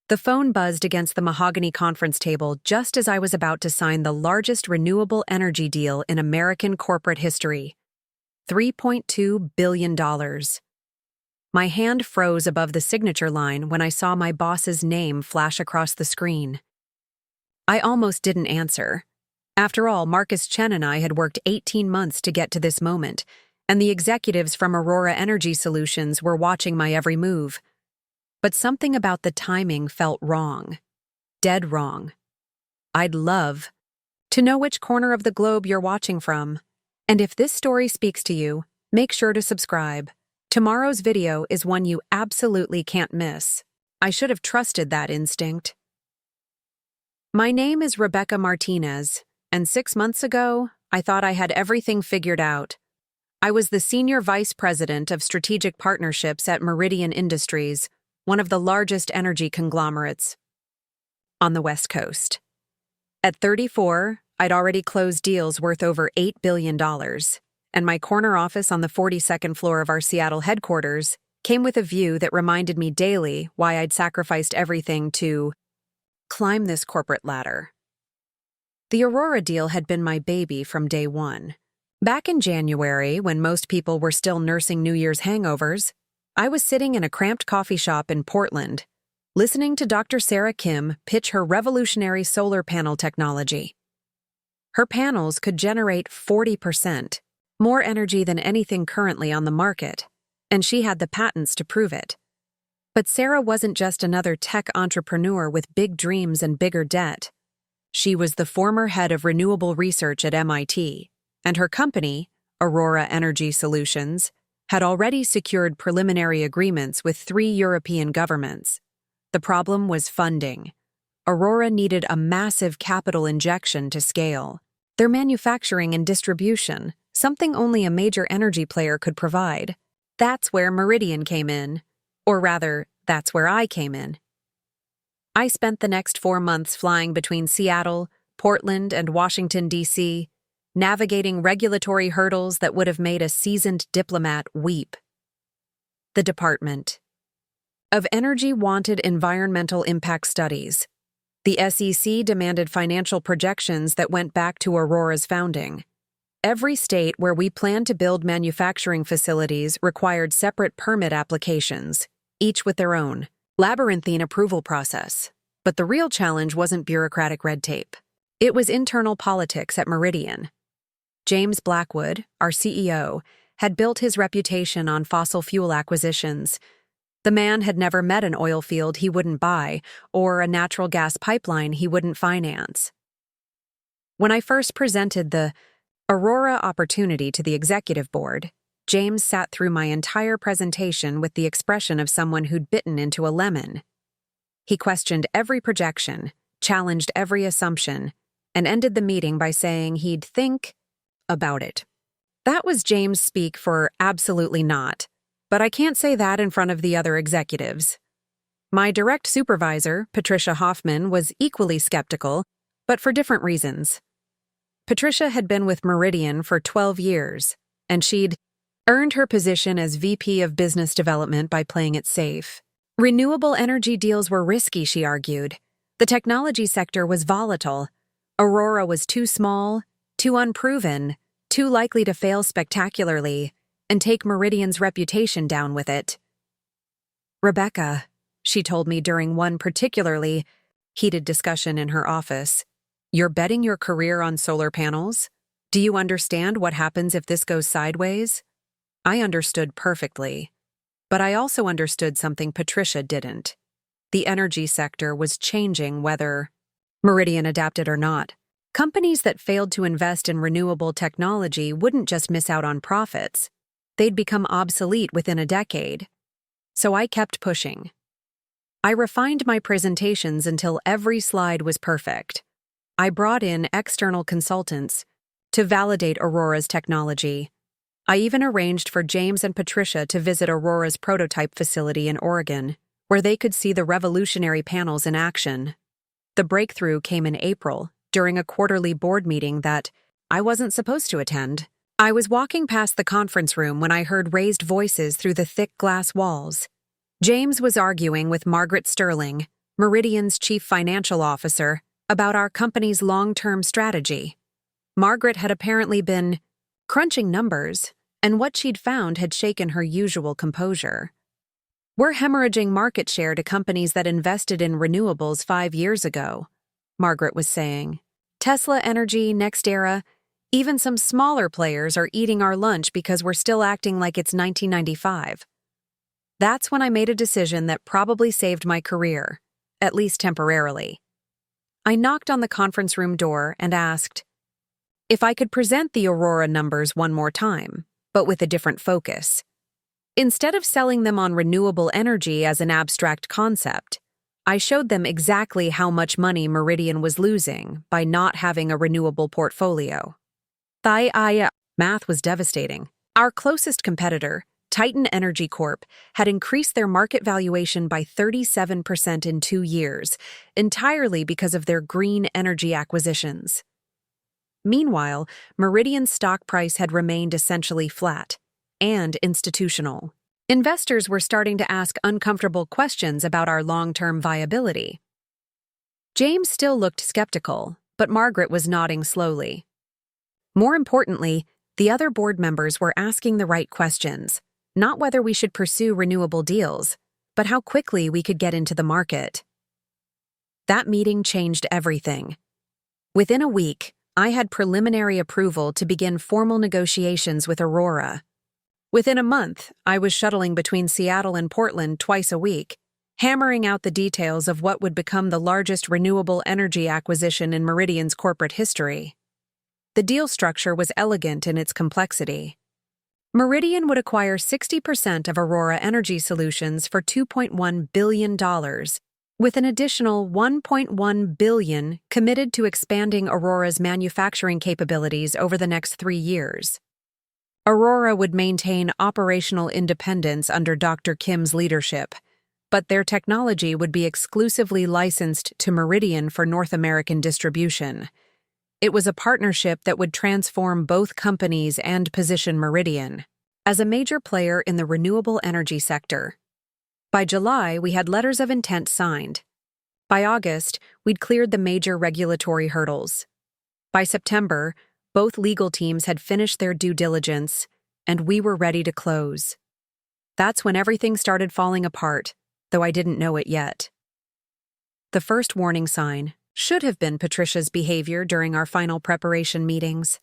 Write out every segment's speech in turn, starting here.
The phone buzzed against the mahogany conference table just as I was about to sign the largest renewable energy deal in American corporate history. $3.2 billion. My hand froze above the signature line when I saw my boss's name flash across the screen. I almost didn't answer. After all, Marcus Chen and I had worked 18 months to get to this moment, and the executives from Aurora Energy Solutions were watching my every move. But something about the timing felt wrong. Dead wrong. I'd love to know which corner of the globe you're watching from. And if this story speaks to you, make sure to subscribe. Tomorrow's video is one you absolutely can't miss. I should have trusted that instinct. My name is Rebecca Martinez, and 6 months ago, I thought I had everything figured out. I was the Senior Vice President of Strategic Partnerships at Meridian Industries, one of the largest energy conglomerates on the West Coast. At 34, I'd already closed deals worth over $8 billion, and my corner office on the 42nd floor of our Seattle headquarters came with a view that reminded me daily why I'd sacrificed everything to climb this corporate ladder. The Aurora deal had been my baby from day one. Back in January, when most people were still nursing New Year's hangovers, I was sitting in a cramped coffee shop in Portland, listening to Dr. Sarah Kim pitch her revolutionary solar panel technology. Her panels could generate 40% more energy than anything currently on the market, and she had the patents to prove it. But Sarah wasn't just another tech entrepreneur with big dreams and bigger debt. She was the former head of renewable research at MIT, and her company, Aurora Energy Solutions, had already secured preliminary agreements with 3 European governments. The problem was funding. Aurora needed a massive capital injection to scale. Their manufacturing and distribution, something only a major energy player could provide. That's where Meridian came in. Or rather, that's where I came in. I spent the next 4 months flying between Seattle, Portland, and Washington, D.C., navigating regulatory hurdles that would have made a seasoned diplomat weep. The Department of Energy wanted environmental impact studies. The SEC demanded financial projections that went back to Aurora's founding. Every state where we planned to build manufacturing facilities required separate permit applications, each with their own labyrinthine approval process. But the real challenge wasn't bureaucratic red tape. It was internal politics at Meridian. James Blackwood, our CEO, had built his reputation on fossil fuel acquisitions. The man had never met an oil field he wouldn't buy or a natural gas pipeline he wouldn't finance. When I first presented the Aurora opportunity to the executive board, James sat through my entire presentation with the expression of someone who'd bitten into a lemon. He questioned every projection, challenged every assumption, and ended the meeting by saying he'd think about it. That was James speak for absolutely not, but I can't say that in front of the other executives. My direct supervisor, Patricia Hoffman, was equally skeptical, but for different reasons. Patricia had been with Meridian for 12 years, and she'd earned her position as VP of Business Development by playing it safe. Renewable energy deals were risky, she argued. The technology sector was volatile. Aurora was too small, too unproven, too likely to fail spectacularly, and take Meridian's reputation down with it. Rebecca, she told me during one particularly heated discussion in her office, you're betting your career on solar panels? Do you understand what happens if this goes sideways? I understood perfectly. But I also understood something Patricia didn't. The energy sector was changing whether Meridian adapted or not. Companies that failed to invest in renewable technology wouldn't just miss out on profits. They'd become obsolete within a decade. So I kept pushing. I refined my presentations until every slide was perfect. I brought in external consultants to validate Aurora's technology. I even arranged for James and Patricia to visit Aurora's prototype facility in Oregon, where they could see the revolutionary panels in action. The breakthrough came in April, during a quarterly board meeting that I wasn't supposed to attend. I was walking past the conference room when I heard raised voices through the thick glass walls. James was arguing with Margaret Sterling, Meridian's chief financial officer, about our company's long-term strategy. Margaret had apparently been crunching numbers, and what she'd found had shaken her usual composure. "We're hemorrhaging market share to companies that invested in renewables 5 years ago," Margaret was saying. "Tesla Energy, NextEra, even some smaller players are eating our lunch because we're still acting like it's 1995. That's when I made a decision that probably saved my career, at least temporarily. I knocked on the conference room door and asked if I could present the Aurora numbers one more time, but with a different focus. Instead of selling them on renewable energy as an abstract concept, I showed them exactly how much money Meridian was losing by not having a renewable portfolio. Math was devastating. Our closest competitor, Titan Energy Corp, had increased their market valuation by 37% in 2 years, entirely because of their green energy acquisitions. Meanwhile, Meridian's stock price had remained essentially flat and institutional. Investors were starting to ask uncomfortable questions about our long-term viability. James still looked skeptical, but Margaret was nodding slowly. More importantly, the other board members were asking the right questions, not whether we should pursue renewable deals, but how quickly we could get into the market. That meeting changed everything. Within a week, I had preliminary approval to begin formal negotiations with Aurora. Within a month, I was shuttling between Seattle and Portland twice a week, hammering out the details of what would become the largest renewable energy acquisition in Meridian's corporate history. The deal structure was elegant in its complexity. Meridian would acquire 60% of Aurora Energy Solutions for $2.1 billion, with an additional $1.1 billion committed to expanding Aurora's manufacturing capabilities over the next 3 years. Aurora would maintain operational independence under Dr. Kim's leadership, but their technology would be exclusively licensed to Meridian for North American distribution. It was a partnership that would transform both companies and position Meridian as a major player in the renewable energy sector. By July, we had letters of intent signed. By August, we'd cleared the major regulatory hurdles. By September, both legal teams had finished their due diligence, and we were ready to close. That's when everything started falling apart, though I didn't know it yet. The first warning sign should have been Patricia's behavior during our final preparation meetings.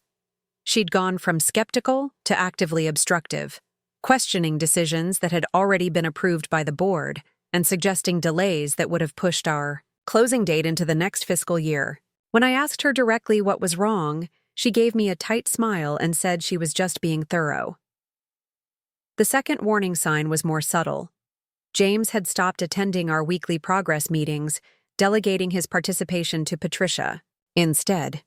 She'd gone from skeptical to actively obstructive, questioning decisions that had already been approved by the board and suggesting delays that would have pushed our closing date into the next fiscal year. When I asked her directly what was wrong, she gave me a tight smile and said she was just being thorough. The second warning sign was more subtle. James had stopped attending our weekly progress meetings, delegating his participation to Patricia instead.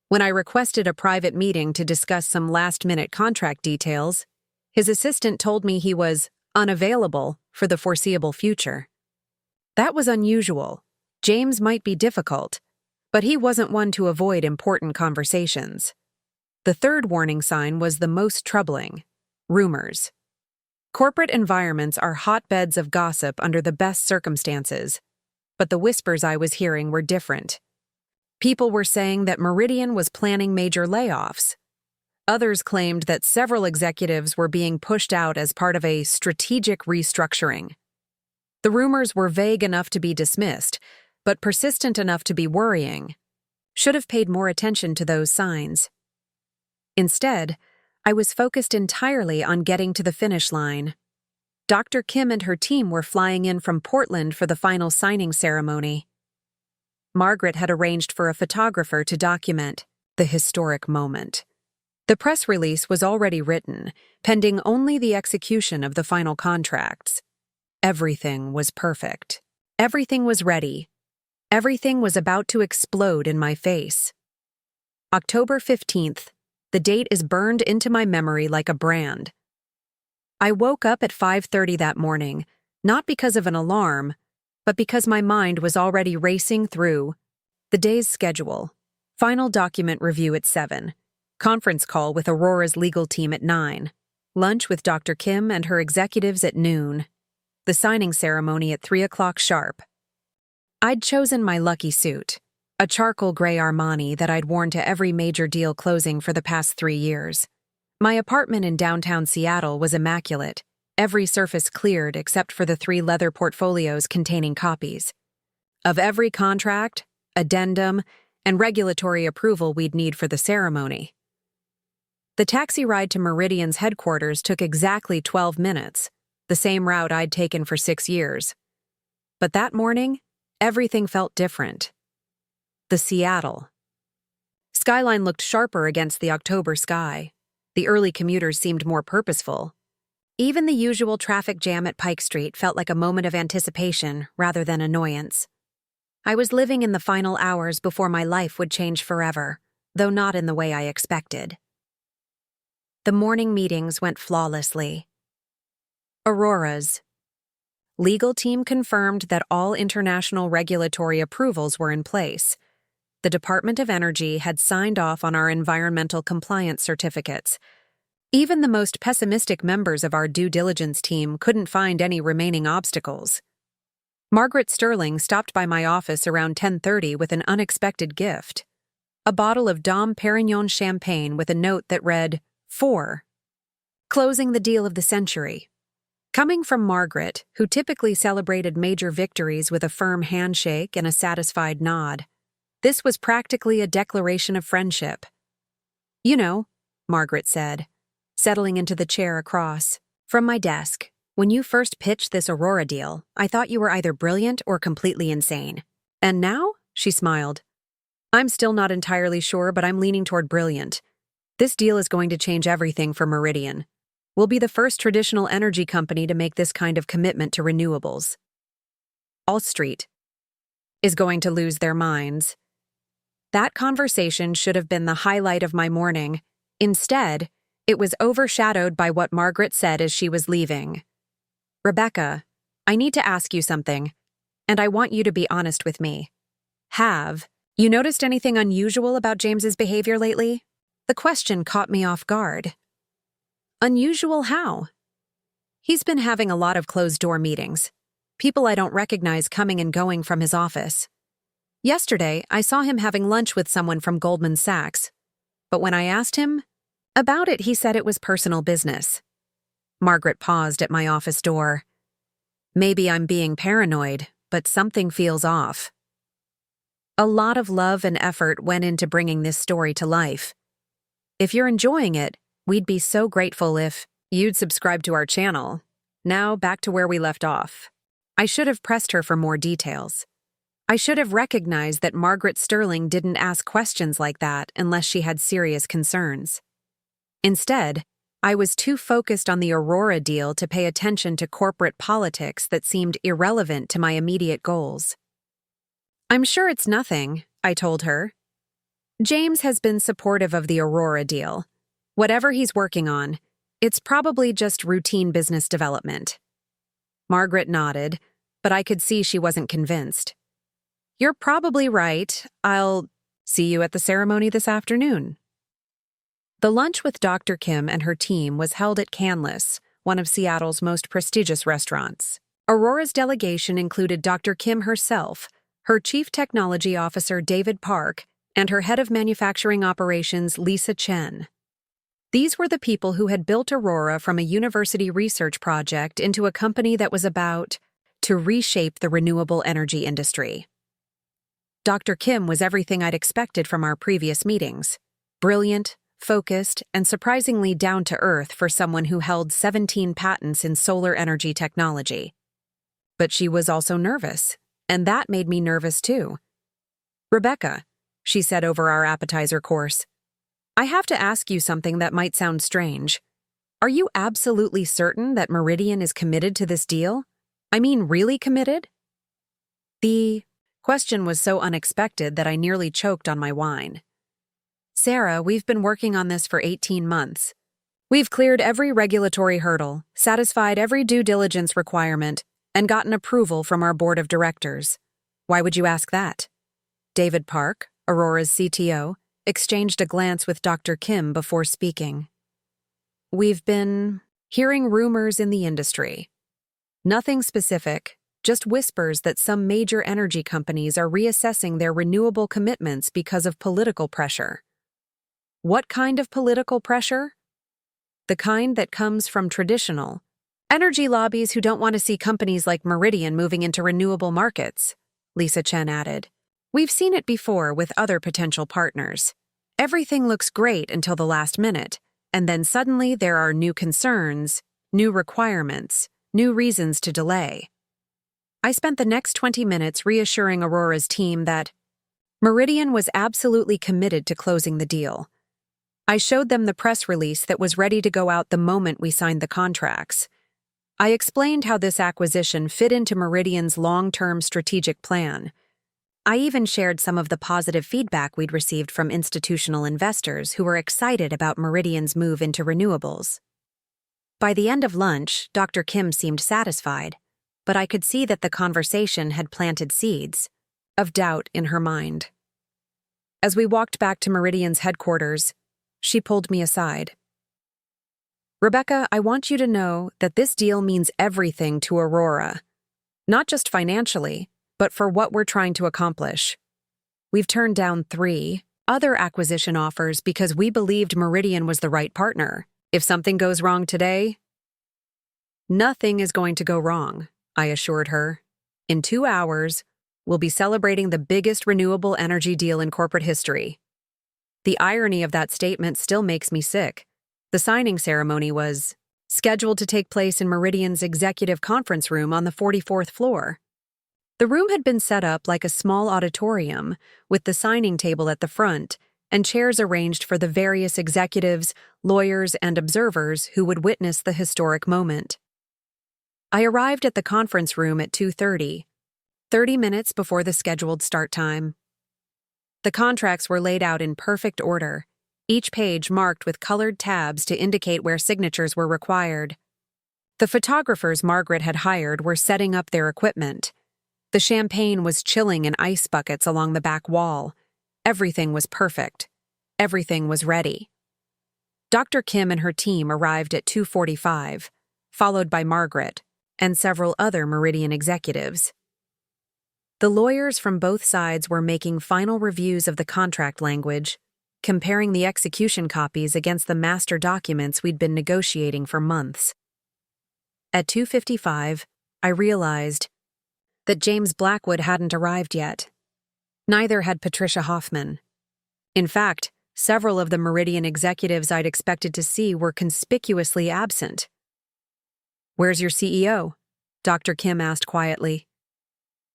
When I requested a private meeting to discuss some last-minute contract details, his assistant told me he was unavailable for the foreseeable future. That was unusual. James might be difficult, but he wasn't one to avoid important conversations. The third warning sign was the most troubling: rumors. Corporate environments are hotbeds of gossip under the best circumstances, but the whispers I was hearing were different. People were saying that Meridian was planning major layoffs. Others claimed that several executives were being pushed out as part of a strategic restructuring. The rumors were vague enough to be dismissed, but persistent enough to be worrying. Should have paid more attention to those signs. Instead, I was focused entirely on getting to the finish line. Dr. Kim and her team were flying in from Portland for the final signing ceremony. Margaret had arranged for a photographer to document the historic moment. The press release was already written, pending only the execution of the final contracts. Everything was perfect. Everything was ready. Everything was about to explode in my face. October 15th, the date is burned into my memory like a brand. I woke up at 5:30 that morning, not because of an alarm, but because my mind was already racing through the day's schedule. Final document review at 7. Conference call with Aurora's legal team at 9. Lunch with Dr. Kim and her executives at noon. The signing ceremony at 3 o'clock sharp. I'd chosen my lucky suit, a charcoal gray Armani that I'd worn to every major deal closing for the past 3 years. My apartment in downtown Seattle was immaculate, every surface cleared except for the 3 leather portfolios containing copies of every contract, addendum, and regulatory approval we'd need for the ceremony. The taxi ride to Meridian's headquarters took exactly 12 minutes, the same route I'd taken for 6 years. But that morning, everything felt different. The Seattle skyline looked sharper against the October sky. The early commuters seemed more purposeful. Even the usual traffic jam at Pike Street felt like a moment of anticipation rather than annoyance. I was living in the final hours before my life would change forever, though not in the way I expected. The morning meetings went flawlessly. Aurora's legal team confirmed that all international regulatory approvals were in place. The Department of Energy had signed off on our environmental compliance certificates. Even the most pessimistic members of our due diligence team couldn't find any remaining obstacles. Margaret Sterling stopped by my office around 10:30 with an unexpected gift. A bottle of Dom Perignon champagne with a note that read, "For closing the deal of the century." Coming from Margaret, who typically celebrated major victories with a firm handshake and a satisfied nod, this was practically a declaration of friendship. "You know," Margaret said, settling into the chair across from my desk, "when you first pitched this Aurora deal, I thought you were either brilliant or completely insane. And now?" she smiled. "I'm still not entirely sure, but I'm leaning toward brilliant. This deal is going to change everything for Meridian. We'll be the first traditional energy company to make this kind of commitment to renewables. Wall Street is going to lose their minds." That conversation should have been the highlight of my morning. Instead, it was overshadowed by what Margaret said as she was leaving. "Rebecca, I need to ask you something, and I want you to be honest with me. Have you noticed anything unusual about James's behavior lately?" The question caught me off guard. "Unusual how?" "He's been having a lot of closed-door meetings. People I don't recognize coming and going from his office. Yesterday, I saw him having lunch with someone from Goldman Sachs. But when I asked him about it, he said it was personal business." Margaret paused at my office door. "Maybe I'm being paranoid, but something feels off." A lot of love and effort went into bringing this story to life. If you're enjoying it, we'd be so grateful if you'd subscribe to our channel. Now back to where we left off. I should have pressed her for more details. I should have recognized that Margaret Sterling didn't ask questions like that unless she had serious concerns. Instead, I was too focused on the Aurora deal to pay attention to corporate politics that seemed irrelevant to my immediate goals. "I'm sure it's nothing," I told her. "James has been supportive of the Aurora deal. Whatever he's working on, it's probably just routine business development." Margaret nodded, but I could see she wasn't convinced. "You're probably right. I'll see you at the ceremony this afternoon." The lunch with Dr. Kim and her team was held at Canlis, one of Seattle's most prestigious restaurants. Aurora's delegation included Dr. Kim herself, her Chief Technology Officer David Park, and her Head of Manufacturing Operations Lisa Chen. These were the people who had built Aurora from a university research project into a company that was about to reshape the renewable energy industry. Dr. Kim was everything I'd expected from our previous meetings. Brilliant, focused, and surprisingly down-to-earth for someone who held 17 patents in solar energy technology. But she was also nervous, and that made me nervous too. "Rebecca," she said over our appetizer course, "I have to ask you something that might sound strange. Are you absolutely certain that Meridian is committed to this deal? I mean, really committed?" The question was so unexpected that I nearly choked on my wine. "Sarah, we've been working on this for 18 months. We've cleared every regulatory hurdle, satisfied every due diligence requirement, and gotten approval from our board of directors. Why would you ask that?" David Park, Aurora's CTO, exchanged a glance with Dr. Kim before speaking. "We've been hearing rumors in the industry. Nothing specific, just whispers that some major energy companies are reassessing their renewable commitments because of political pressure. What kind of political pressure? The kind that comes from traditional energy lobbies who don't want to see companies like Meridian moving into renewable markets, Lisa Chen added. We've seen it before with other potential partners. Everything looks great until the last minute, and then suddenly there are new concerns, new requirements, new reasons to delay. I spent the next 20 minutes reassuring Aurora's team that Meridian was absolutely committed to closing the deal. I showed them the press release that was ready to go out the moment we signed the contracts. I explained how this acquisition fit into Meridian's long-term strategic plan. I even shared some of the positive feedback we'd received from institutional investors who were excited about Meridian's move into renewables. By the end of lunch, Dr. Kim seemed satisfied, but I could see that the conversation had planted seeds of doubt in her mind. As we walked back to Meridian's headquarters, she pulled me aside. Rebecca, I want you to know that this deal means everything to Aurora. Not just financially, but for what we're trying to accomplish. We've turned down 3 other acquisition offers because we believed Meridian was the right partner. If something goes wrong today, nothing is going to go wrong, I assured her. In 2 hours, we'll be celebrating the biggest renewable energy deal in corporate history. The irony of that statement still makes me sick. The signing ceremony was scheduled to take place in Meridian's executive conference room on the 44th floor. The room had been set up like a small auditorium, with the signing table at the front and chairs arranged for the various executives, lawyers, and observers who would witness the historic moment. I arrived at the conference room at 2:30, 30 minutes before the scheduled start time. The contracts were laid out in perfect order, each page marked with colored tabs to indicate where signatures were required. The photographers Margaret had hired were setting up their equipment. The champagne was chilling in ice buckets along the back wall. Everything was perfect. Everything was ready. Dr. Kim and her team arrived at 2:45, followed by Margaret and several other Meridian executives. The lawyers from both sides were making final reviews of the contract language, comparing the execution copies against the master documents we'd been negotiating for months. At 2:55, I realized that James Blackwood hadn't arrived yet. Neither had Patricia Hoffman. In fact, several of the Meridian executives I'd expected to see were conspicuously absent. "Where's your CEO?" Dr. Kim asked quietly.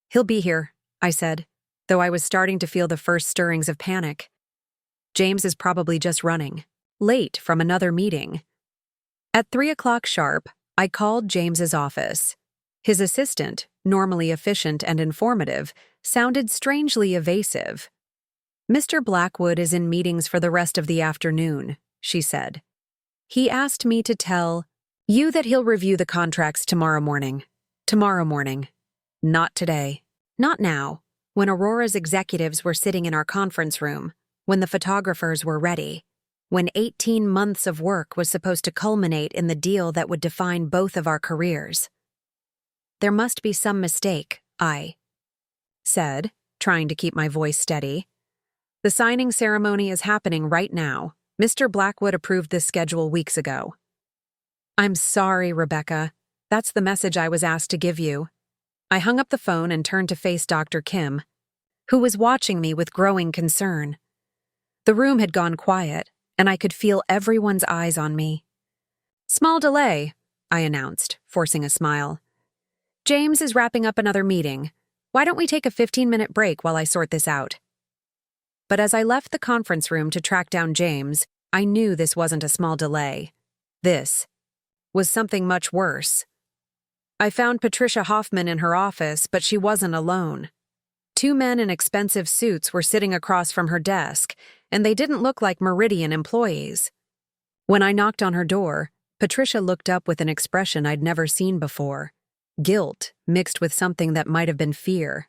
"He'll be here," I said, though I was starting to feel the first stirrings of panic. James is probably just running, late from another meeting. At 3 o'clock sharp, I called James's office. His assistant, normally efficient and informative, sounded strangely evasive. "Mr. Blackwood is in meetings for the rest of the afternoon," she said. "He asked me to tell you that he'll review the contracts tomorrow morning. Tomorrow morning. Not today. Not now, when Aurora's executives were sitting in our conference room, when the photographers were ready, when 18 months of work was supposed to culminate in the deal that would define both of our careers." "There must be some mistake," I said, trying to keep my voice steady. "The signing ceremony is happening right now. Mr. Blackwood approved this schedule weeks ago." "I'm sorry, Rebecca. That's the message I was asked to give you." I hung up the phone and turned to face Dr. Kim, who was watching me with growing concern. The room had gone quiet, and I could feel everyone's eyes on me. "Small delay," I announced, forcing a smile. "James is wrapping up another meeting. Why don't we take a 15-minute break while I sort this out?" But as I left the conference room to track down James, I knew this wasn't a small delay. This was something much worse. I found Patricia Hoffman in her office, but she wasn't alone. 2 men in expensive suits were sitting across from her desk, and they didn't look like Meridian employees. When I knocked on her door, Patricia looked up with an expression I'd never seen before. Guilt mixed with something that might have been fear.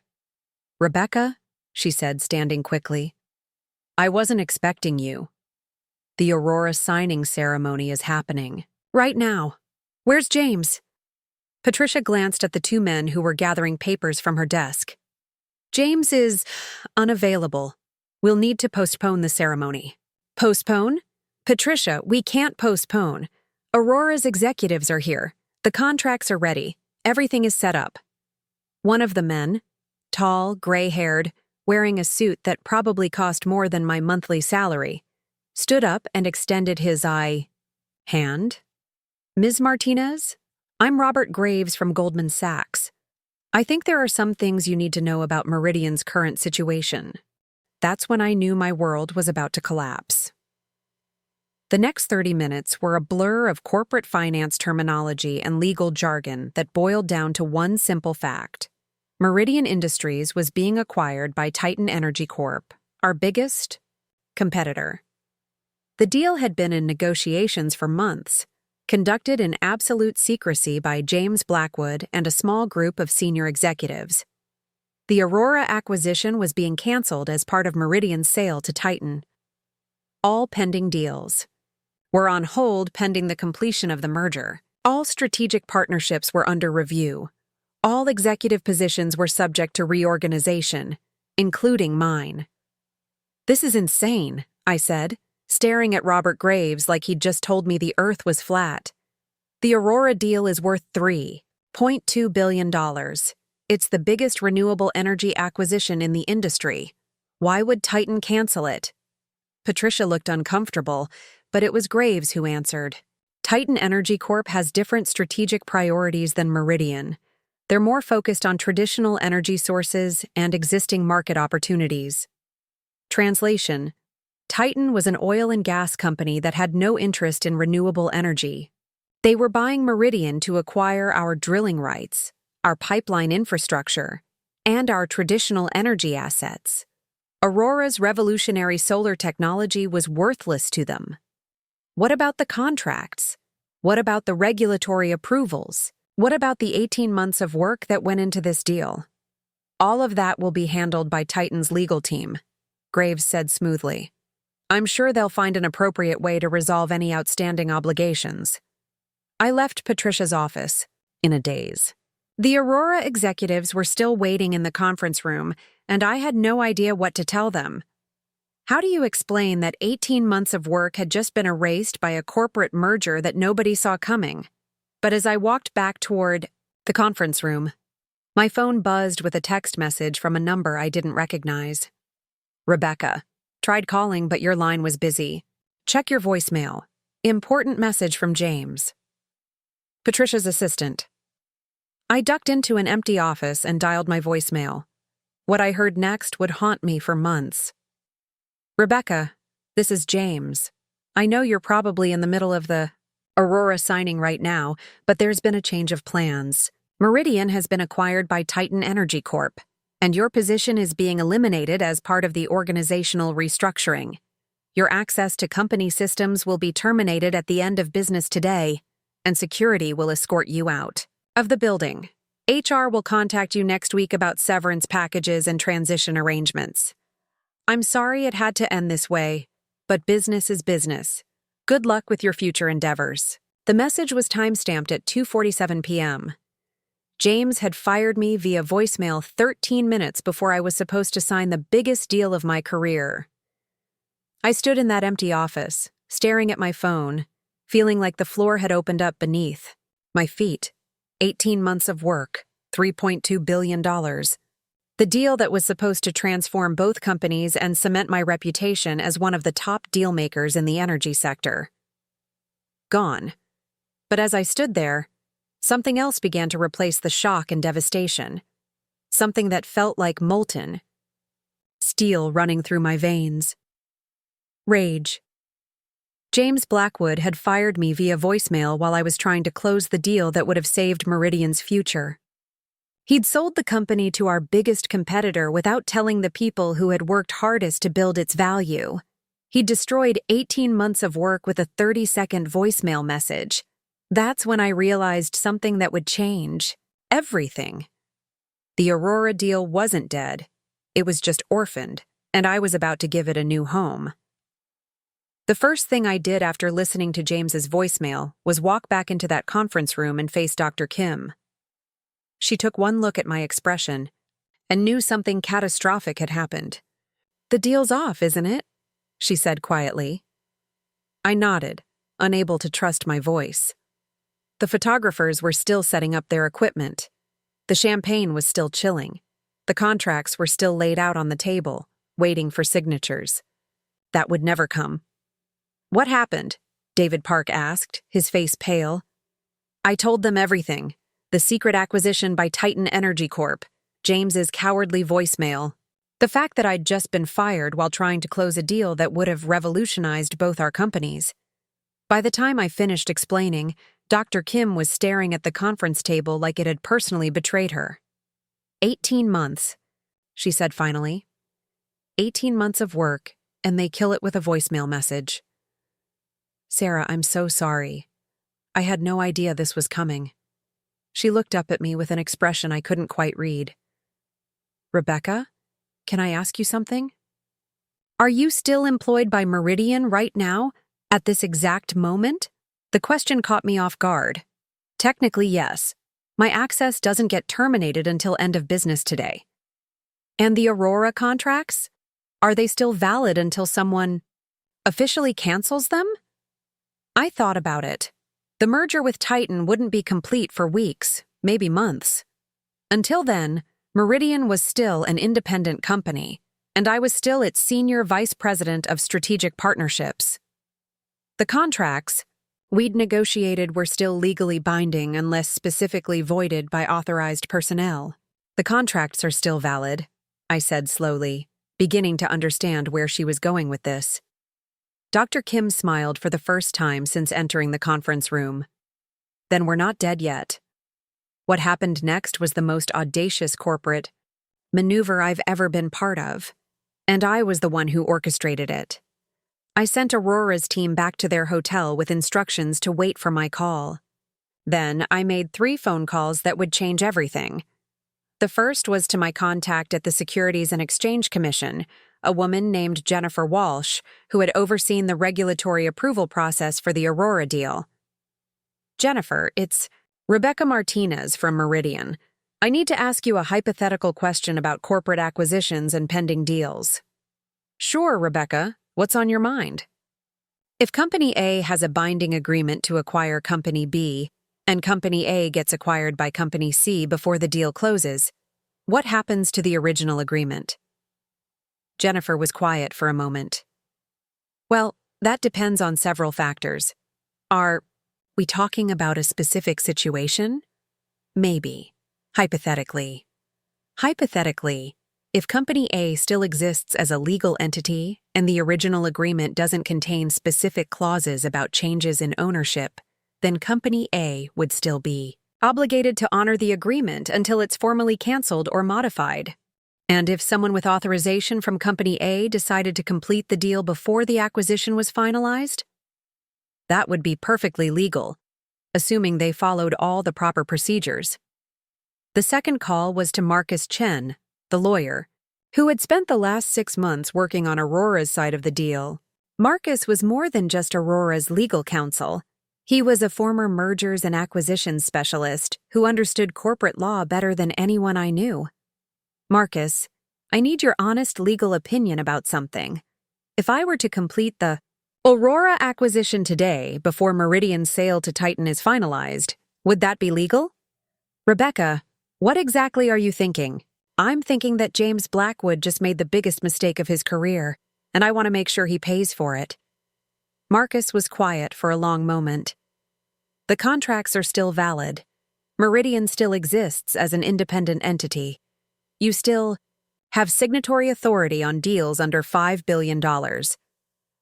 "Rebecca," she said, standing quickly, "I wasn't expecting you. The Aurora signing ceremony is happening. Right now. Where's James?" Patricia glanced at the two men who were gathering papers from her desk. James is unavailable. We'll need to postpone the ceremony. Postpone? Patricia, we can't postpone. Aurora's executives are here. The contracts are ready. Everything is set up. One of the men, tall, gray-haired, wearing a suit that probably cost more than my monthly salary, stood up and extended his hand. Ms. Martinez? I'm Robert Graves from Goldman Sachs. I think there are some things you need to know about Meridian's current situation. That's when I knew my world was about to collapse. The next 30 minutes were a blur of corporate finance terminology and legal jargon that boiled down to one simple fact. Meridian Industries was being acquired by Titan Energy Corp., our biggest competitor. The deal had been in negotiations for months, conducted in absolute secrecy by James Blackwood and a small group of senior executives. The Aurora acquisition was being canceled as part of Meridian's sale to Titan. All pending deals were on hold pending the completion of the merger. All strategic partnerships were under review. All executive positions were subject to reorganization, including mine. This is insane, I said, staring at Robert Graves like he'd just told me the earth was flat. The Aurora deal is worth $3.2 billion. It's the biggest renewable energy acquisition in the industry. Why would Titan cancel it? Patricia looked uncomfortable, but it was Graves who answered. Titan Energy Corp has different strategic priorities than Meridian. They're more focused on traditional energy sources and existing market opportunities. Translation: Titan was an oil and gas company that had no interest in renewable energy. They were buying Meridian to acquire our drilling rights, our pipeline infrastructure, and our traditional energy assets. Aurora's revolutionary solar technology was worthless to them. What about the contracts? What about the regulatory approvals? What about the 18 months of work that went into this deal? All of that will be handled by Titan's legal team, Graves said smoothly. I'm sure they'll find an appropriate way to resolve any outstanding obligations. I left Patricia's office in a daze. The Aurora executives were still waiting in the conference room, and I had no idea what to tell them. How do you explain that 18 months of work had just been erased by a corporate merger that nobody saw coming? But as I walked back toward the conference room, my phone buzzed with a text message from a number I didn't recognize. Rebecca, tried calling but your line was busy. Check your voicemail. Important message from James. Patricia's assistant. I ducked into an empty office and dialed my voicemail. What I heard next would haunt me for months. Rebecca, this is James. I know you're probably in the middle of the Aurora signing right now, but there's been a change of plans. Meridian has been acquired by Titan Energy Corp., and your position is being eliminated as part of the organizational restructuring. Your access to company systems will be terminated at the end of business today, and security will escort you out of the building. HR will contact you next week about severance packages and transition arrangements. I'm sorry it had to end this way, but business is business. Good luck with your future endeavors. The message was timestamped at 2:47 p.m. James had fired me via voicemail 13 minutes before I was supposed to sign the biggest deal of my career. I stood in that empty office, staring at my phone, feeling like the floor had opened up beneath my feet. 18 months of work, $3.2 billion. The deal that was supposed to transform both companies and cement my reputation as one of the top dealmakers in the energy sector. Gone. But as I stood there, something else began to replace the shock and devastation. Something that felt like molten steel running through my veins. Rage. James Blackwood had fired me via voicemail while I was trying to close the deal that would have saved Meridian's future. He'd sold the company to our biggest competitor without telling the people who had worked hardest to build its value. He'd destroyed 18 months of work with a 30-second voicemail message. That's when I realized something that would change everything. The Aurora deal wasn't dead. It was just orphaned, and I was about to give it a new home. The first thing I did after listening to James's voicemail was walk back into that conference room and face Dr. Kim. She took one look at my expression and knew something catastrophic had happened. "The deal's off, isn't it?" she said quietly. I nodded, unable to trust my voice. The photographers were still setting up their equipment. The champagne was still chilling. The contracts were still laid out on the table, waiting for signatures. That would never come. "What happened?" David Park asked, his face pale. I told them everything. The secret acquisition by Titan Energy Corp., James's cowardly voicemail, the fact that I'd just been fired while trying to close a deal that would have revolutionized both our companies. By the time I finished explaining, Dr. Kim was staring at the conference table like it had personally betrayed her. 18 months, she said finally. 18 months of work, and they kill it with a voicemail message. "Sarah, I'm so sorry. I had no idea this was coming." She looked up at me with an expression I couldn't quite read. "Rebecca, can I ask you something? Are you still employed by Meridian right now, at this exact moment?" The question caught me off guard. Technically, yes. My access doesn't get terminated until end of business today. And the Aurora contracts? Are they still valid until someone officially cancels them? I thought about it. The merger with Titan wouldn't be complete for weeks, maybe months. Until then, Meridian was still an independent company, and I was still its senior vice president of strategic partnerships. The contracts we'd negotiated were still legally binding unless specifically voided by authorized personnel. "The contracts are still valid," I said slowly, beginning to understand where she was going with this. Dr. Kim smiled for the first time since entering the conference room. "Then we're not dead yet." What happened next was the most audacious corporate maneuver I've ever been part of, and I was the one who orchestrated it. I sent Aurora's team back to their hotel with instructions to wait for my call. Then I made 3 phone calls that would change everything. The first was to my contact at the Securities and Exchange Commission, a woman named Jennifer Walsh, who had overseen the regulatory approval process for the Aurora deal. "Jennifer, it's Rebecca Martinez from Meridian. I need to ask you a hypothetical question about corporate acquisitions and pending deals." "Sure, Rebecca. What's on your mind?" "If Company A has a binding agreement to acquire Company B, and Company A gets acquired by Company C before the deal closes, what happens to the original agreement?" Jennifer was quiet for a moment. "Well, that depends on several factors. Are we talking about a specific situation? Maybe. Hypothetically. Hypothetically, if Company A still exists as a legal entity and the original agreement doesn't contain specific clauses about changes in ownership, then Company A would still be obligated to honor the agreement until it's formally canceled or modified. And if someone with authorization from Company A decided to complete the deal before the acquisition was finalized, that would be perfectly legal, assuming they followed all the proper procedures. The second call was to Marcus Chen, the lawyer, who had spent the last 6 months working on Aurora's side of the deal. Marcus was more than just Aurora's legal counsel. He was a former mergers and acquisitions specialist who understood corporate law better than anyone I knew. "Marcus, I need your honest legal opinion about something. If I were to complete the Aurora acquisition today before Meridian's sale to Titan is finalized, would that be legal?" "Rebecca, what exactly are you thinking?" "I'm thinking that James Blackwood just made the biggest mistake of his career, and I want to make sure he pays for it." Marcus was quiet for a long moment. "The contracts are still valid. Meridian still exists as an independent entity. You still have signatory authority on deals under $5 billion.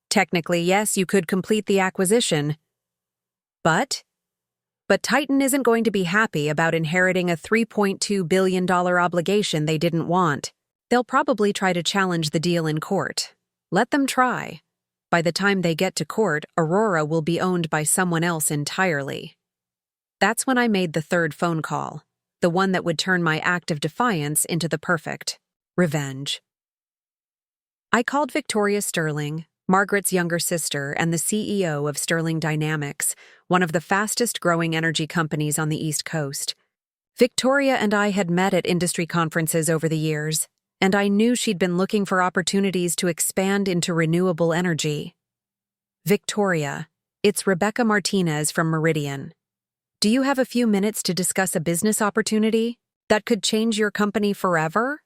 Technically, yes, you could complete the acquisition. But Titan isn't going to be happy about inheriting a $3.2 billion obligation they didn't want. They'll probably try to challenge the deal in court. Let them try. By the time they get to court, Aurora will be owned by someone else entirely." That's when I made the third phone call, the one that would turn my act of defiance into the perfect revenge. I called Victoria Sterling, Margaret's younger sister and the CEO of Sterling Dynamics, one of the fastest-growing energy companies on the East Coast. Victoria and I had met at industry conferences over the years, and I knew she'd been looking for opportunities to expand into renewable energy. Victoria, it's Rebecca Martinez from Meridian. Do you have a few minutes to discuss a business opportunity that could change your company forever?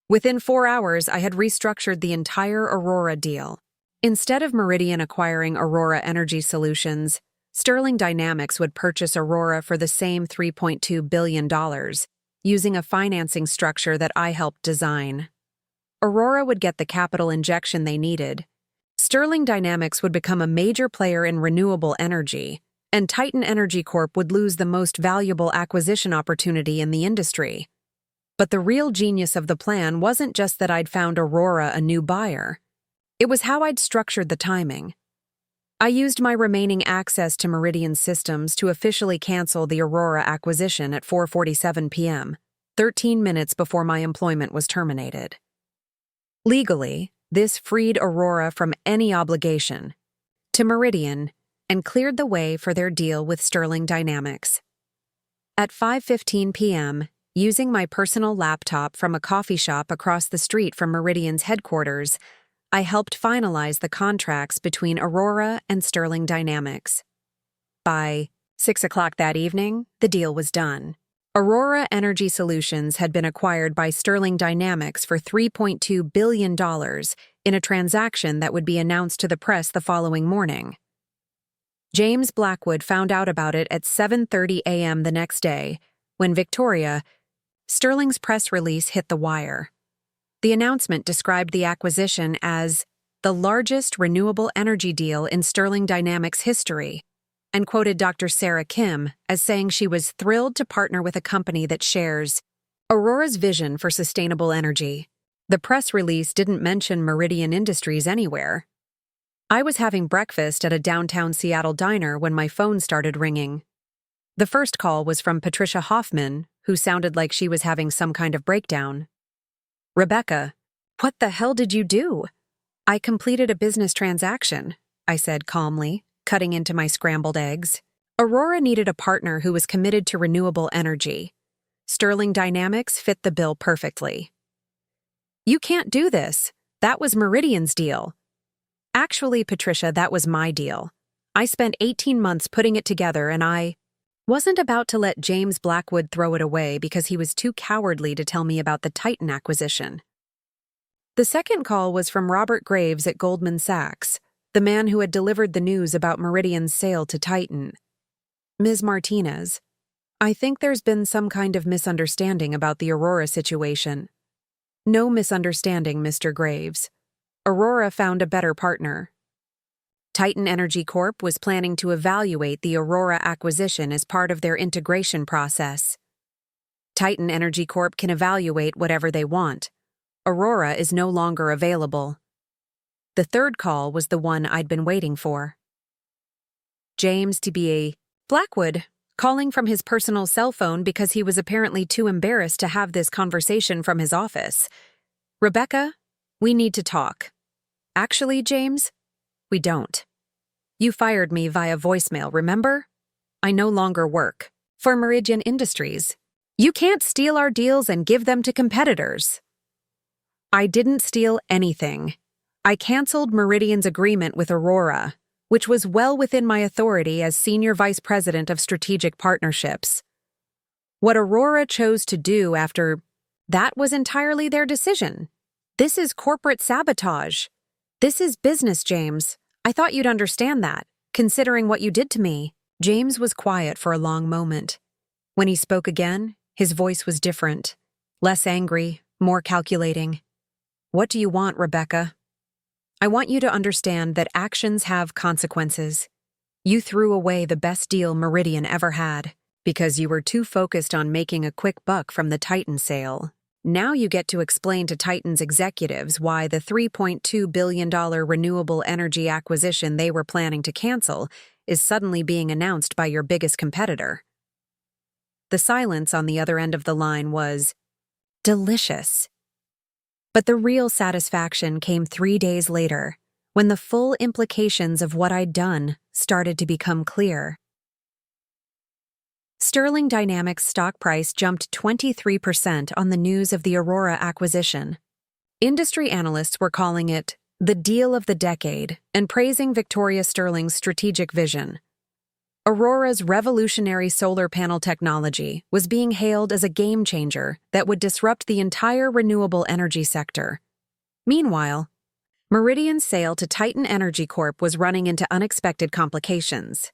Within 4 hours, I had restructured the entire Aurora deal. Instead of Meridian acquiring Aurora Energy Solutions, Sterling Dynamics would purchase Aurora for the same $3.2 billion, using a financing structure that I helped design. Aurora would get the capital injection they needed. Sterling Dynamics would become a major player in renewable energy, and Titan Energy Corp would lose the most valuable acquisition opportunity in the industry. But the real genius of the plan wasn't just that I'd found Aurora a new buyer. It was how I'd structured the timing. I used my remaining access to Meridian's systems to officially cancel the Aurora acquisition at 4:47 p.m., 13 minutes before my employment was terminated. Legally, this freed Aurora from any obligation to Meridian and cleared the way for their deal with Sterling Dynamics. At 5:15 p.m., using my personal laptop from a coffee shop across the street from Meridian's headquarters, I helped finalize the contracts between Aurora and Sterling Dynamics. By 6 o'clock that evening, the deal was done. Aurora Energy Solutions had been acquired by Sterling Dynamics for $3.2 billion in a transaction that would be announced to the press the following morning. James Blackwood found out about it at 7:30 a.m. the next day, when Sterling's press release hit the wire. The announcement described the acquisition as the largest renewable energy deal in Sterling Dynamics history, and quoted Dr. Sarah Kim as saying she was thrilled to partner with a company that shares Aurora's vision for sustainable energy. The press release didn't mention Meridian Industries anywhere. I was having breakfast at a downtown Seattle diner when my phone started ringing. The first call was from Patricia Hoffman, who sounded like she was having some kind of breakdown. "Rebecca, what the hell did you do?" "I completed a business transaction," I said calmly, cutting into my scrambled eggs. Aurora needed a partner who was committed to renewable energy. Sterling Dynamics fit the bill perfectly. "You can't do this. That was Meridian's deal." "Actually, Patricia, that was my deal. I spent 18 months putting it together, and I wasn't about to let James Blackwood throw it away because he was too cowardly to tell me about the Titan acquisition." The second call was from Robert Graves at Goldman Sachs, the man who had delivered the news about Meridian's sale to Titan. "Ms. Martinez, I think there's been some kind of misunderstanding about the Aurora situation." "No misunderstanding, Mr. Graves. Aurora found a better partner. Titan Energy Corp was planning to evaluate the Aurora acquisition as part of their integration process. Titan Energy Corp can evaluate whatever they want. Aurora is no longer available." The third call was the one I'd been waiting for. James T.B.A. Blackwood, calling from his personal cell phone because he was apparently too embarrassed to have this conversation from his office. "Rebecca, we need to talk." "Actually, James, we don't. You fired me via voicemail, remember? I no longer work for Meridian Industries. You can't steal our deals and give them to competitors." "I didn't steal anything. I canceled Meridian's agreement with Aurora, which was well within my authority as Senior Vice President of Strategic Partnerships. What Aurora chose to do after that was entirely their decision. This is corporate sabotage. This is business, James. I thought you'd understand that, considering what you did to me." James was quiet for a long moment. When he spoke again, his voice was different, less angry, more calculating. "What do you want, Rebecca?" "I want you to understand that actions have consequences. You threw away the best deal Meridian ever had because you were too focused on making a quick buck from the Titan sale. Now you get to explain to Titan's executives why the $3.2 billion renewable energy acquisition they were planning to cancel is suddenly being announced by your biggest competitor." The silence on the other end of the line was delicious. But the real satisfaction came 3 days later, when the full implications of what I'd done started to become clear. Sterling Dynamics stock price jumped 23% on the news of the Aurora acquisition. Industry analysts were calling it the deal of the decade and praising Victoria Sterling's strategic vision. Aurora's revolutionary solar panel technology was being hailed as a game changer that would disrupt the entire renewable energy sector. Meanwhile, Meridian's sale to Titan Energy Corp was running into unexpected complications.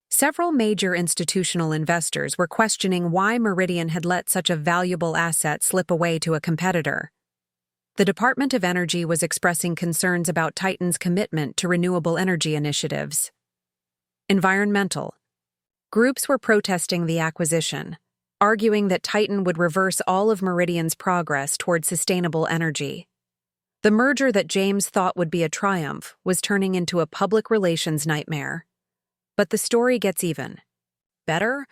Several major institutional investors were questioning why Meridian had let such a valuable asset slip away to a competitor. The Department of Energy was expressing concerns about Titan's commitment to renewable energy initiatives. Environmental groups were protesting the acquisition, arguing that Titan would reverse all of Meridian's progress toward sustainable energy. The merger that James thought would be a triumph was turning into a public relations nightmare. But the story gets even better.